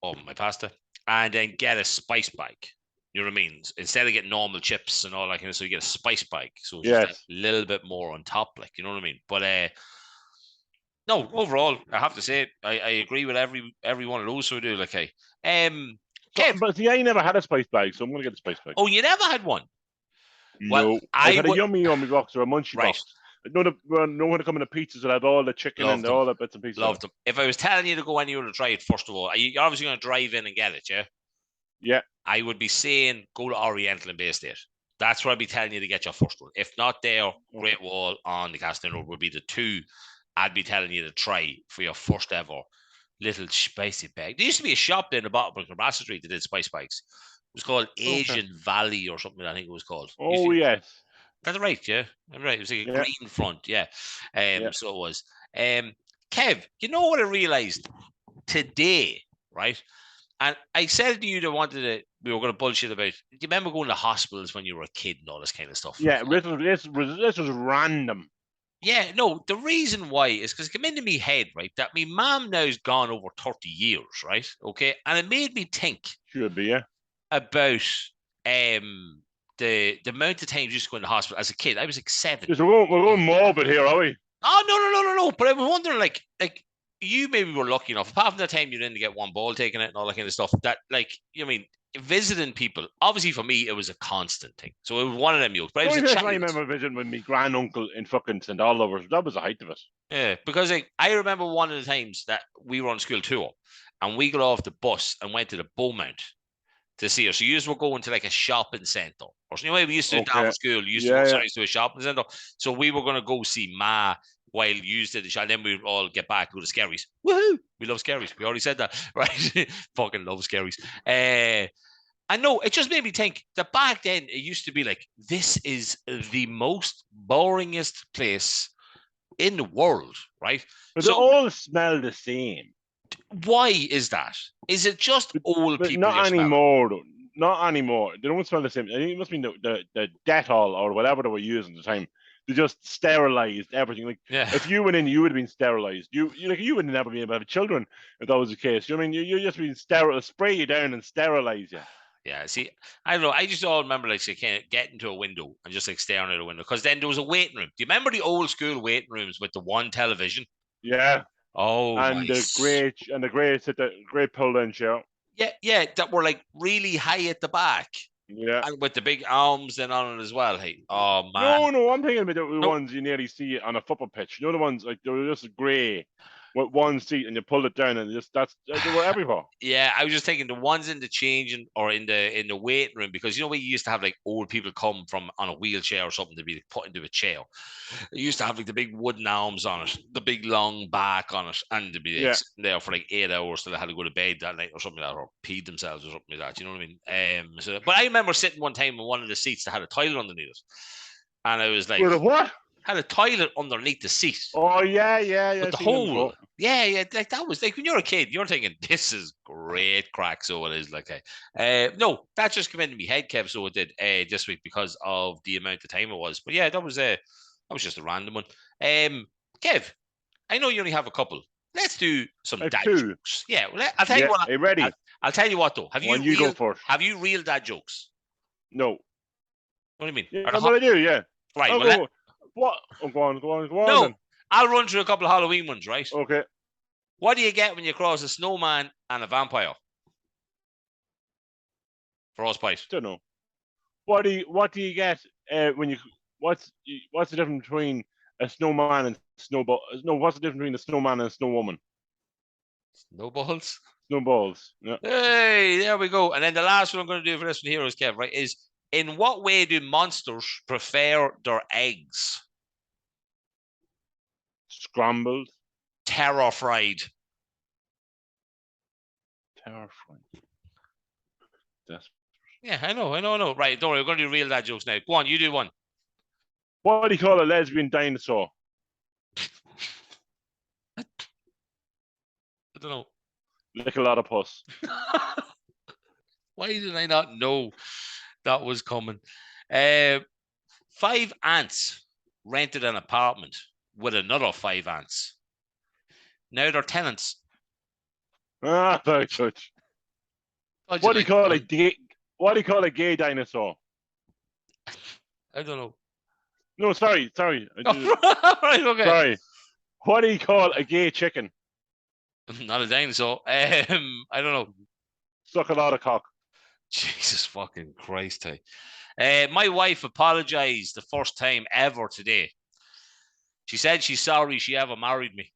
Oh, my pasta. And then get a spice bag. You know what I mean? Instead of getting normal chips and all that kind of stuff, you get a spice bag. So it's just a little bit more on top, like, you know what I mean? But no, overall, I have to say, I agree with every one of those who do. Like, hey, but see, I never had a spice bag, so I'm gonna get a spice bag. Oh, you never had one? No, I had a yummy box or a munchie box. No one to come in the pizzas that had all the chicken and all the bits and pieces. Loved them. If I was telling you to go anywhere to try it, first of all, you're obviously going to drive in and get it, yeah? Yeah. I would be saying go to Oriental and Bay State. That's what I'd be telling you to get your first one. If not there, Great Wall on the Castle Road would be the two I'd be telling you to try for your first ever little spicy bag. There used to be a shop there in the bottom of Cabasa Street that did spice bags. was called Asian Valley or something. I think it was called. Oh yes. That's right. Yeah, I'm right. It was like a green front. Yeah. So it was. Kev, you know what I realized today, right? And I said to you that we were going to bullshit about. Do you remember going to hospitals when you were a kid and all this kind of stuff? Yeah, this was random. Yeah, no, the reason why is because it came into me head, right, that my mom now's gone over 30 years, right? Okay. And it made me think Should be, yeah. About the amount of times you used to go in the hospital as a kid. I was like 7. We're going morbid here, are we? Oh no. But I was wondering, like you maybe were lucky enough, apart from the time you didn't get one ball taken out and all that kind of stuff, that visiting people, obviously for me it was a constant thing. So it was one of them yokes. But I remember visiting with my granduncle in fucking St. Oliver's. That was the height of it. Yeah, because I remember one of the times that we were on school tour and we got off the bus and went to the Beaumont to see her. So you were going to like a shopping centre. Or we used to do after school, you used to go to a shopping centre. So we were going to go see Ma while you did the shop. Then we'd all get back, go to Scaries. Woohoo! We love Scaries. We already said that, right? Fucking love Scaries. I know, it just made me think that back then it used to be like, this is the most boringest place in the world, right? But they all smell the same. Why is that? Is it just old people? Not anymore, though. Not anymore. They don't smell the same. I think it must be the Dettol or whatever they were using at the time. They just sterilized everything. Like if you went in, you would have been sterilized. You would never be able to have children if that was the case. You know what I mean? You're just being spray you down and sterilize you. Yeah, see, I don't know. I just all remember like getting to a window and just like staring at a window, because then there was a waiting room. Do you remember the old school waiting rooms with the one television? Yeah. Oh, and nice. the great pull-down chair. Yeah, that were like really high at the back. Yeah, and with the big arms then on it as well. Hey, oh man. No, I'm thinking about the ones you nearly see on a football pitch. You know the ones like they're just grey with one seat, and you pull it down, and they were everywhere. Yeah, I was just thinking the ones in the changing or in the waiting room, because we used to have like old people come from on a wheelchair or something to be put into a chair. It used to have like the big wooden arms on it, the big long back on it, and to be like, sitting there for like 8 hours till they had to go to bed that night or something like that, or peed themselves or something like that. You know what I mean? But I remember sitting one time in one of the seats that had a toilet underneath it, and I was like, what? Had a toilet underneath the seat. Oh yeah. But the hole. Yeah. Like that was like when you're a kid, you're thinking this is great crack. So it is like no, that just came into me head, Kev. So it did this week because of the amount of time it was. But yeah, that was just a random one. Kev, I know you only have a couple. Let's do some dad jokes. Yeah, well, I'll tell you what. Are you ready? I'll tell you what though. Have you go first. Have you real dad jokes? No. What do you mean? Yeah, I do. Yeah. Right. What? Oh, go on. No, then. I'll run through a couple of Halloween ones, right? Okay. What do you get when you cross a snowman and a vampire? Frostbite. Don't know. What do you get when you? What's the difference between a snowman and snowball? No, what's the difference between a snowman and a snowwoman? Snowballs. Snowballs. Yeah. Hey, there we go. And then the last one I'm going to do for this one here is, Kev, right? Is in what way do monsters prefer their eggs? Scrambled. Terror fried. Yeah, I know. Right, don't worry. We're going to do real dad jokes now. Go on, you do one. What do you call a lesbian dinosaur? I don't know. Lick a lot of puss. Why did I not know that was coming? 5 ants rented an apartment with another 5 ants. Now they're tenants. Ah, very good. What do you call a gay dinosaur? I don't know. No, sorry. Right, okay. Sorry. What do you call a gay chicken? Not a dinosaur. I don't know. Suck a lot of cock. Jesus fucking Christ. Hey. My wife apologized the first time ever today. She said she's sorry she ever married me.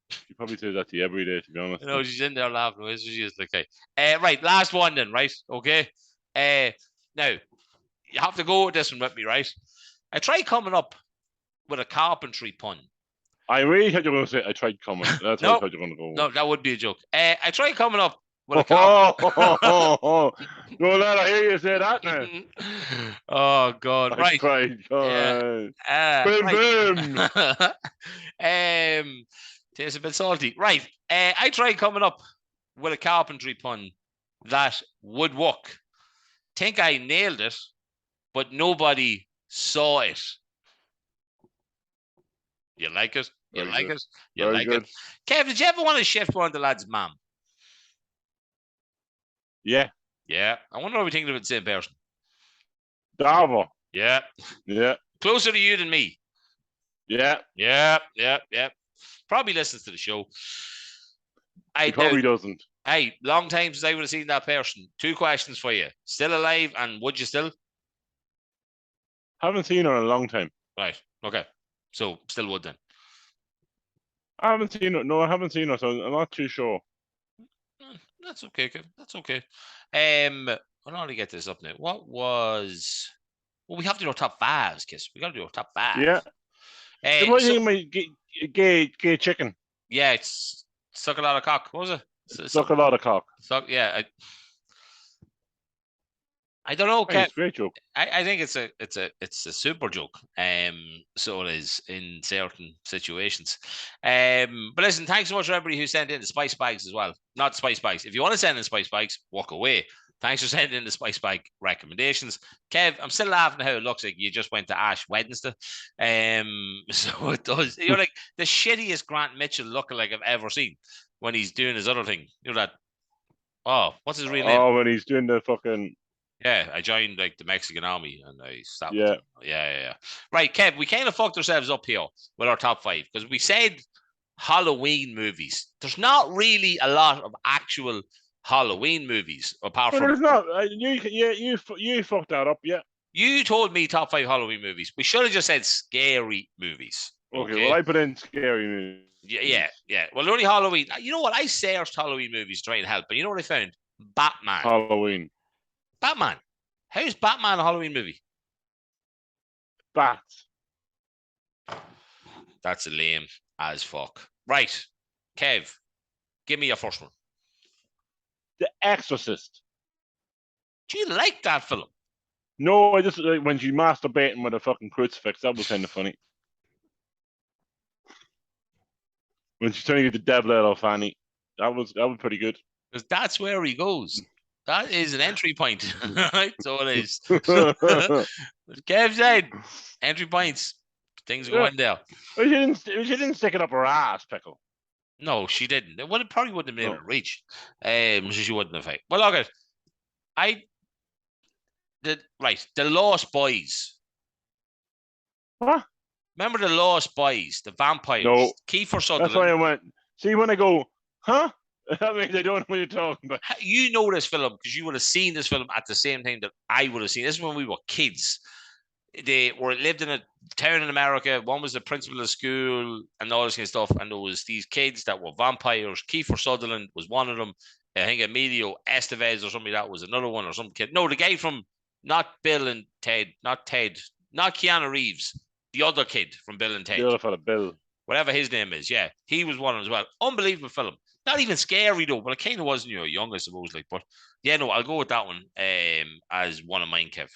She probably says that to you every day, to be honest. No, she's in there laughing. She is okay. Right, last one then, right? Okay. Now, you have to go with this one with me, right? I tried coming up with a carpentry pun. I really thought you were going to say I tried coming. That's what I thought you were going to go with. No, that would be a joke. I tried coming up with a cop. No, lad, I hear you say that now. Oh God! I Right. cried. Yeah. Boom, Right. boom. Tastes a bit salty. Right. I tried coming up with a carpentry pun that would work. Think I nailed it, but nobody saw it. You like it? You Very like good. it? You Very like good. it? Kev, did you ever want to shift one of the lads' mum? Yeah. Yeah. I wonder if we thinking about the same person. Davo. Yeah. Yeah. Closer to you than me. Yeah. Yeah. Probably listens to the show. He probably doesn't. Hey, long time since I would have seen that person. 2 questions for you. Still alive, and would you still? Haven't seen her in a long time. Right. Okay. So still would then. I haven't seen her. No, I haven't seen her, so I'm not too sure. That's okay, Kev. That's okay. I'll only get this up now. What was? Well, we have to do our top fives, Kiss. We got to do our top five. Yeah. What do you think my gay chicken? Yeah, it's suck a lot of cock. What was it? Suck a lot of cock. Suck. Yeah. I don't know, Kev. It's a great joke. I think it's a super joke. So it is in certain situations. But listen, thanks so much for everybody who sent in the spice bags as well. Not spice bags. If you want to send in spice bags, walk away. Thanks for sending in the spice bag recommendations. Kev, I'm still laughing at how it looks like you just went to Ash Wednesday. So it does. You're like the shittiest Grant Mitchell lookalike I've ever seen when he's doing his other thing. You know that. Oh, what's his real name? Oh, when he's doing the fucking. Yeah, I joined like the Mexican army and I stopped. Yeah. Yeah. Right, Kev, we kind of fucked ourselves up here with our top 5 because we said Halloween movies. There's not really a lot of actual Halloween movies apart from. There's not. You fucked that up. Yeah. You told me top 5 Halloween movies. We should have just said scary movies. Okay. Well, I put in scary movies. Yeah. Well, only Halloween. You know what? I searched Halloween movies to try and help, but you know what I found? Batman. Halloween. Batman. How's Batman a Halloween movie? Bats. That's lame as fuck. Right. Kev, give me your first one. The Exorcist. Do you like that film? No, I just like when she's masturbating with a fucking crucifix. That was kind of funny. When she's trying to get the devil out of Fanny. That was pretty good. Because that's where he goes. That is an entry point. Right? So it is. Kev said, entry points. Things are going there. She didn't stick it up her ass, Pickle. No, she didn't. It probably wouldn't have been able to reach. So she wouldn't have. Well, okay. The Lost Boys. What? Remember the Lost Boys, the vampires? No. Kiefer Sutherland. That's why I went. See, when I go, huh? That means I don't know what you're talking about. You know this film because you would have seen this film at the same time that I would have seen. This is when we were kids. They lived in a town in America. One was the principal of the school and all this kind of stuff. And there was these kids that were vampires. Kiefer Sutherland was one of them. I think Emilio Estevez or somebody that was another one or some kid. No, the guy from not Bill and Ted, not Keanu Reeves. The other kid from Bill and Ted. The other fella, Bill. Whatever his name is, yeah. He was one as well. Unbelievable film. Not even scary though, but it kind of was, young, I suppose. Like, but yeah, no, I'll go with that one as one of mine, Kev.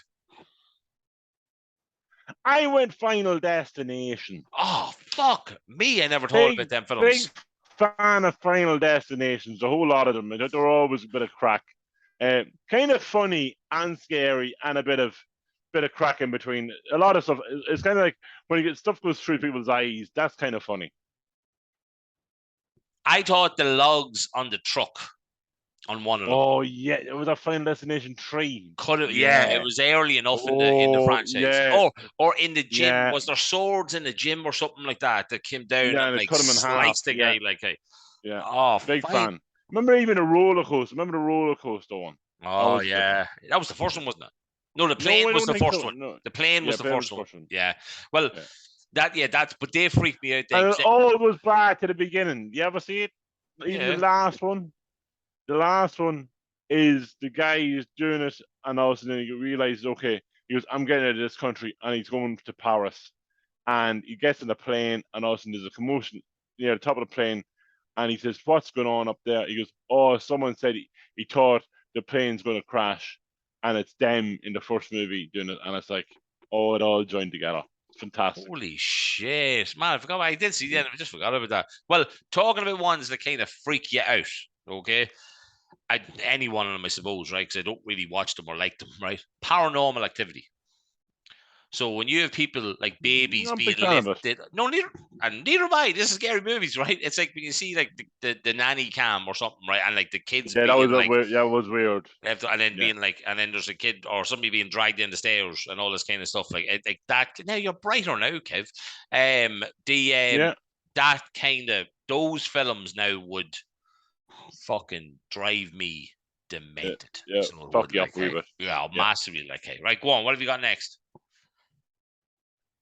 I went Final Destination. Oh, fuck me. I never thought about them films. Big fan of Final Destinations, a whole lot of them. They're always a bit of crack. Kind of funny and scary and a bit of crack in between. A lot of stuff. It's kind of like when you get stuff goes through people's eyes. That's kind of funny. I thought the logs on the truck on one of them. Oh yeah, it was a Final Destination 3. Could have, yeah, it was early enough in the franchise. Yeah. Or in the gym. Yeah. Was there swords in the gym or something like that came down and like cut him in sliced half. the guy like a big fan. Remember even a roller coaster? Remember the roller coaster one? Oh yeah. That was the first one, wasn't it? No, the plane was the first one. No. The plane was the first one. Yeah. Well, but they freaked me out. It was bad to the beginning. You ever see it? Even the last one. The last one is the guy is doing it, and all of a sudden he realizes, okay, he goes, I'm getting out of this country, and he's going to Paris. And he gets in the plane, and all of a sudden there's a commotion near the top of the plane, and he says, "What's going on up there?" He goes, "Oh, someone said he thought the plane's going to crash, and it's them in the first movie doing it." And it's like, oh, it all joined together. It's fantastic. Holy shit, man! I forgot. I did see that. I just forgot about that. Well, talking about ones that kind of freak you out. Okay, any one of them, I suppose, right? Because I don't really watch them or like them, right? Paranormal Activity. So when you have people like babies I'm a being big fan of it. lifted, no, neither am I. This is scary movies, right? It's like when you see like the nanny cam or something, right? And like the kids Yeah, being that was weird. left, and then Yeah. being like, and then there's a kid or somebody being dragged in the stairs and all this kind of stuff, like that. Now you're brighter now, Kev. That kind of those films now would fucking drive me demented. Yeah, So it fuck would, you like, up a wee bit. yeah, Yeah. massively. Like, hey, right, go on. What have you got next?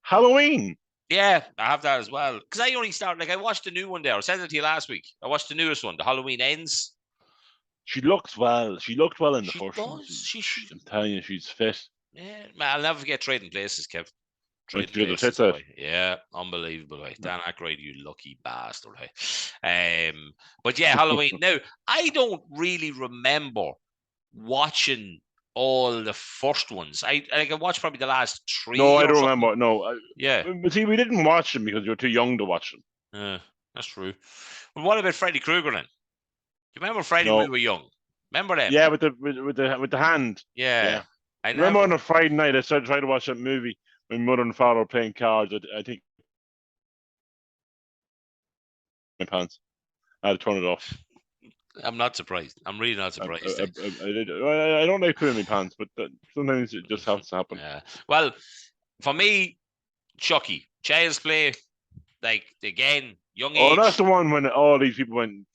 Halloween. Yeah, I have that as well. Because I only started, like, I watched the new one there. I said it to you last week. I watched the newest one, The Halloween Ends. She looks well. She looked well in the She first one. does. I'm telling you, she's fit. Yeah, man, I'll never forget Trading Places, Kev. When Trading she got the Places, tits out. boy. Yeah, unbelievable. Right? Dan Aykroyd, you lucky bastard. Right? But yeah, Halloween. Now, I don't really remember watching all the first ones. I watched probably the last three. No, I or don't something. remember. No. Yeah. But see, we didn't watch them because you were too young to watch them. That's true. Well, what about Freddy Krueger then? Do you remember Freddy No. when we were young? Remember them? Yeah, with the hand. Yeah. I remember on a Friday night I started trying to watch that movie when mother and father were playing cards. I think my pants. I had to turn it off. I'm not surprised. I'm really not surprised. I don't like putting my pants, but sometimes it just has to happen. Yeah. Well, for me, Chucky, Child's Play, like again, young age. Oh, that's the one when all these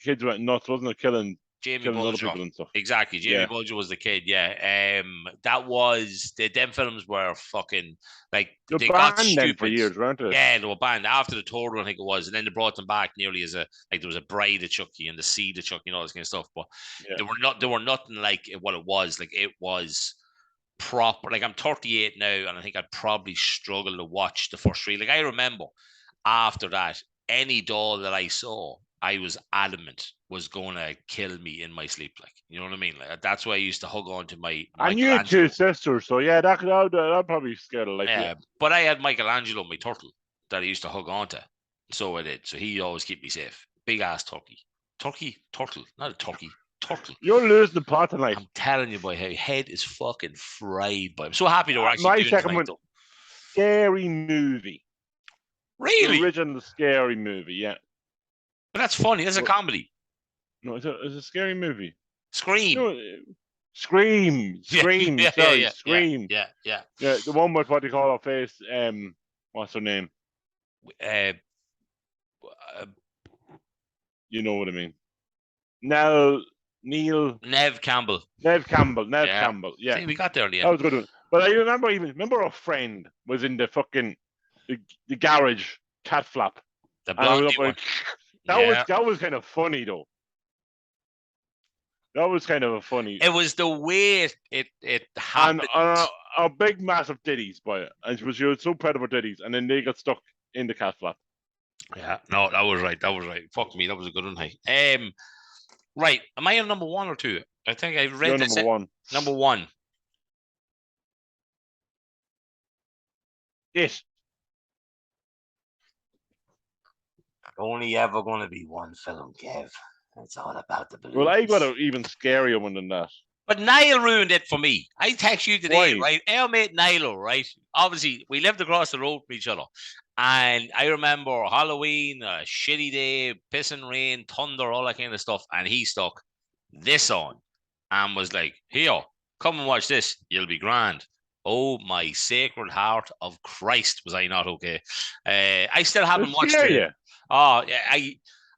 kids went nuts, wasn't it? Killing other people and stuff. Exactly. Jamie Bulger was the kid. Yeah. That was them films were fucking like they got banned stupid them for years, weren't they? Yeah, they were banned after the third one, I think it was, and then they brought them back nearly as a like there was a Bride of Chucky and the Seed of Chucky and all this kind of stuff. But they were nothing like what it was. Like it was proper. Like I'm 38 now, and I think I'd probably struggle to watch the first three. Like I remember after that, any doll that I saw, I was adamant was going to kill me in my sleep. Like, you know what I mean? Like that's why I used to hug on to my. And you had two sisters, so yeah, that probably scared a life. Yeah, but I had Michelangelo, my turtle, that I used to hug onto. So I did. So he'd always keep me safe. Big ass turtle, not a turkey. Turtle. You're losing the plot tonight. I'm telling you, boy, her head is fucking fried. Boy, I'm so happy they were actually my doing second tonight, one, Scary Movie. Really? The original Scary Movie, yeah. But that's funny. That's a comedy. No, it's a scary movie. Scream. No, Scream. Scream. Scream. Yeah. Yeah, the one with what they call her face. What's her name? You know what I mean. Nev Campbell. Yeah. See, we got there in the end. That was a good one. But I remember a friend was in the fucking the garage cat flap. The blondie one. That was kind of funny though. That was kind of a funny. It was the way it happened. And a big massive titties by it, and she was so proud of her titties, and then they got stuck in the cat flap. Yeah, no, that was right. Fuck me, that was a good one. Hey, right. Am I on number one or two? I think I read this. Number one. Number one. Yes. Only ever going to be one film, Kev. It's all about the balloons. Well, I got an even scarier one than that. But Niall ruined it for me. I text you today, right? Our mate Niall, right? Obviously, we lived across the road from each other. And I remember Halloween, a shitty day, pissing rain, thunder, all that kind of stuff. And he stuck this on and was like, here, come and watch this. You'll be grand. Oh, my sacred heart of Christ, was I not okay? I still haven't watched it. Oh,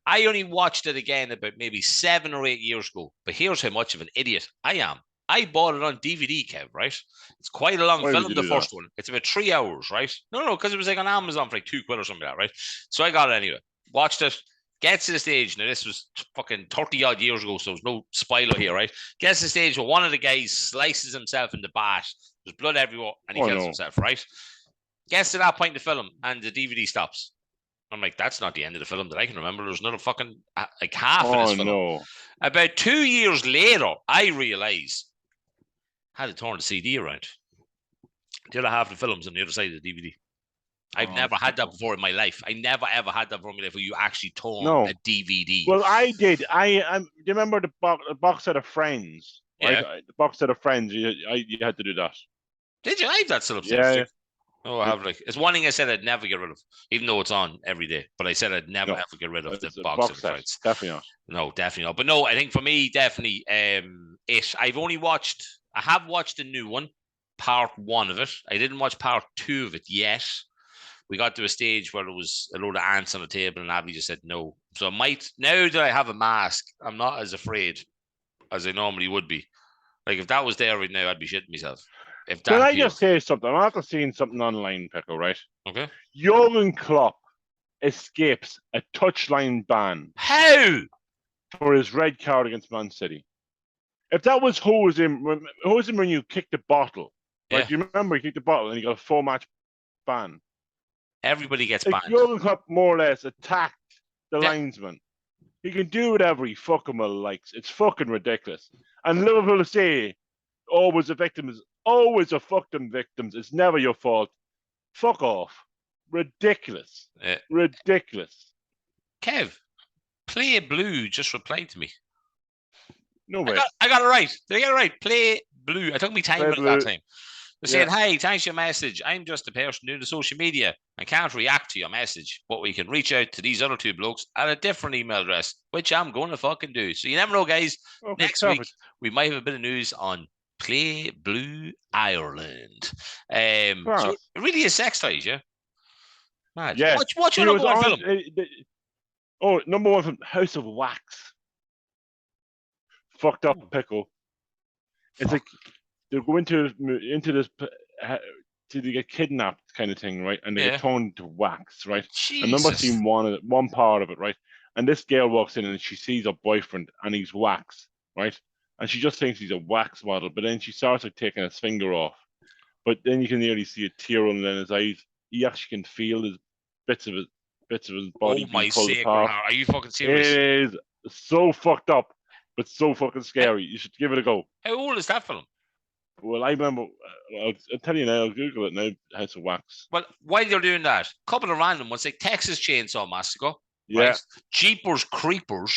I only watched it again about maybe 7 or 8 years ago. But here's how much of an idiot I am. I bought it on DVD, Kev, right? It's quite a long film, the first one. It's about 3 hours, right? No, because it was like on Amazon for like £2 or something like that, right? So I got it anyway. Watched it. Gets to the stage. Now, this was fucking 30-odd years ago, so there's no spoiler here, right? Gets to the stage where one of the guys slices himself in the bat. There's blood everywhere, and he kills himself, right? Gets to that point in the film, and the DVD stops. I'm like, that's not the end of the film that I can remember. There's another fucking like half of this film. No. About 2 years later, I realised I had to turn the CD around. The other half of the film's on the other side of the DVD. I've never had that before in my life. I never ever had that before in my life where you actually turn a DVD. Well, I did. Do you remember the box set of Friends? Yeah. Right? The box set of Friends. You had to do that. Did you? I have that still upstairs. Oh, I have it's one thing I said I'd never get rid of, even though it's on every day. But I said I'd never ever get rid of the box set of Friends. Definitely not. No, definitely not. But no, I think for me, definitely, I have watched the new one, part 1 of it. I didn't watch part 2 of it yet. We got to a stage where there was a load of ants on the table, and Abby just said no. So I might, now that I have a mask, I'm not as afraid as I normally would be. Like if that was there right now, I'd be shitting myself. Can I just say something? I'm after seeing something online, Pickle, right? Okay. Jurgen Klopp escapes a touchline ban. How? For his red card against Man City. If that was Jose when you kicked the bottle, right? Do you remember he kicked the bottle and he got a 4-match ban? Everybody gets banned. Jurgen Klopp more or less attacked the linesman. He can do whatever he fucking well likes. It's fucking ridiculous. And Liverpool say, always a victim is always a fucking victims. It's never your fault. Fuck off. Ridiculous. Ridiculous. Kev, Play Blue just replied to me. No way. I got it right. Did I get it right? Play Blue. I took me time with it that time. They said, "Hi, thanks for your message. I'm just a person doing the social media and can't react to your message, but we can reach out to these other 2 blokes at a different email address, which I'm going to fucking do." So you never know, guys. Okay, next week, we might have a bit of news on Play Blue Ireland. So it really is sex toys, yeah? Mad. Yeah. What's your number 1 film? Number 1 film, House of Wax. Fucked up Pickle. It's like they go into this to get kidnapped kind of thing, right? And they get turned to wax, right? Jesus. I remember seeing one part of it, right? And this girl walks in and she sees her boyfriend and he's wax, right? And she just thinks he's a wax model, but then she starts like taking his finger off. But then you can nearly see a tear running in his eyes. He actually can feel his bits of his body. Oh my sacred heart. Are you fucking serious? It is so fucked up, but so fucking scary. You should give it a go. How old is that film? Well, I remember, I'll tell you now, I'll Google it now, House of Wax. Well, while you're doing that, a couple of random ones, like Texas Chainsaw Massacre. Yeah. Right? Jeepers Creepers.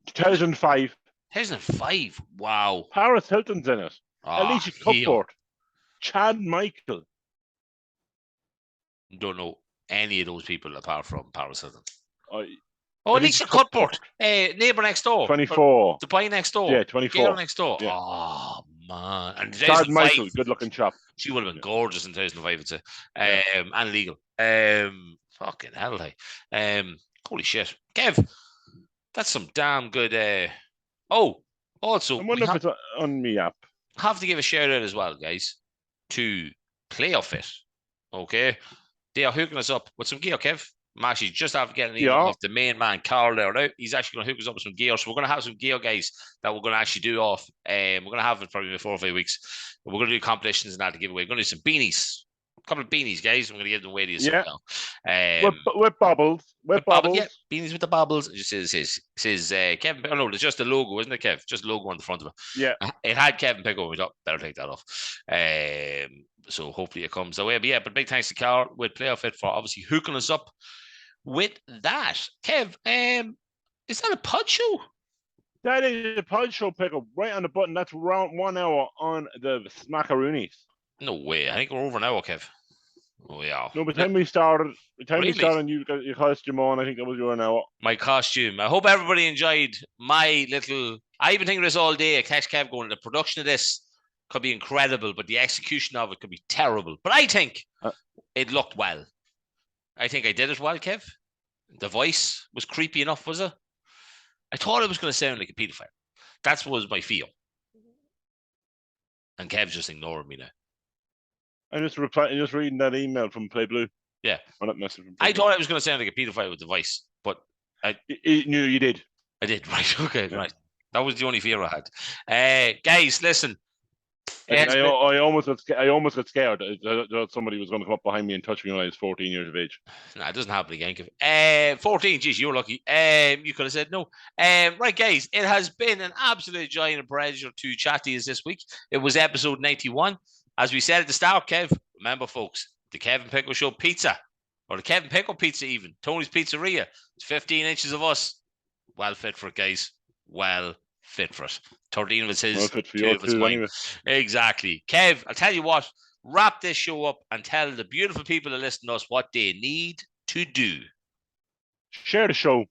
2005. 2005. Wow. Paris Hilton's in it. Alicia Cuthbert. Chad Michael. Don't know any of those people apart from Paris Hilton. Alicia Cuthbert. Neighbour Next Door. 24. The boy next door. Yeah, 24. Girl Next Door. Yeah. Oh, man. And Chad Michael, good looking chap. She would have been gorgeous in 2005, I'd say. And legal. Fucking hell, hey. Holy shit. Kev, that's some damn good. Also, I wonder if it's on me app. Have to give a shout out as well, guys, to Playoff Fit. Okay. They are hooking us up with some gear, Kev. I'm actually just after getting an email off the main man, Carl, there now. He's actually going to hook us up with some gear. So we're going to have some gear, guys, that we're going to actually do off. We're going to have it probably in 4 or 5 weeks. We're going to do competitions and that to give away. We're going to do some beanies. A couple of beanies, guys. I'm going to give them away to you now. With bubbles. With bubbles. Yeah, beanies with the bubbles. It just says Kevin. Oh, no, it's just the logo, isn't it, Kev? Just logo on the front of it. Yeah. It had Kevin Pickle. We thought, better take that off. So hopefully it comes away. But yeah, but big thanks to Carl with Playoff Fit for obviously hooking us up with that. Kev, is that a pod show? That is a pod show, Pickle. Right on the button. That's around 1 hour on the Smackaroonies. No way. I think we're over an hour, Kev. Oh, yeah. No, by the time we started, and you got your costume on, I think that was your hour. My costume. I hope everybody enjoyed my little... I've been thinking this all day. I catch Kev going, the production of this could be incredible, but the execution of it could be terrible. But I think it looked well. I think I did it well, Kev. The voice was creepy enough, was it? I thought it was going to sound like a pedophile. That was my feel. And Kev's just ignoring me now. I'm just reading that email from Play Blue. Yeah. Or that message from I thought I was going to sound like a pedophile with the voice, but you did. I did, right? Okay, right. That was the only fear I had. Guys, listen. I almost got scared. I thought somebody was going to come up behind me and touch me when I was 14 years of age. Nah, it doesn't happen again. 14, geez, you were lucky. You could have said no. Right, guys, it has been an absolute joy and a pleasure to chat to you this week. It was episode 91. As we said at the start, Kev, remember, folks, the Kevin Pickle Show pizza, or the Kevin Pickle Pizza even, Tony's Pizzeria. It's 15 inches of us. Well fit for it, guys. Well fit for it. 13 of it's his, Well fit for 2 your of it's two mine. anyway. Exactly. Kev, I'll tell you what, wrap this show up and tell the beautiful people that listen to us what they need to do. Share the show.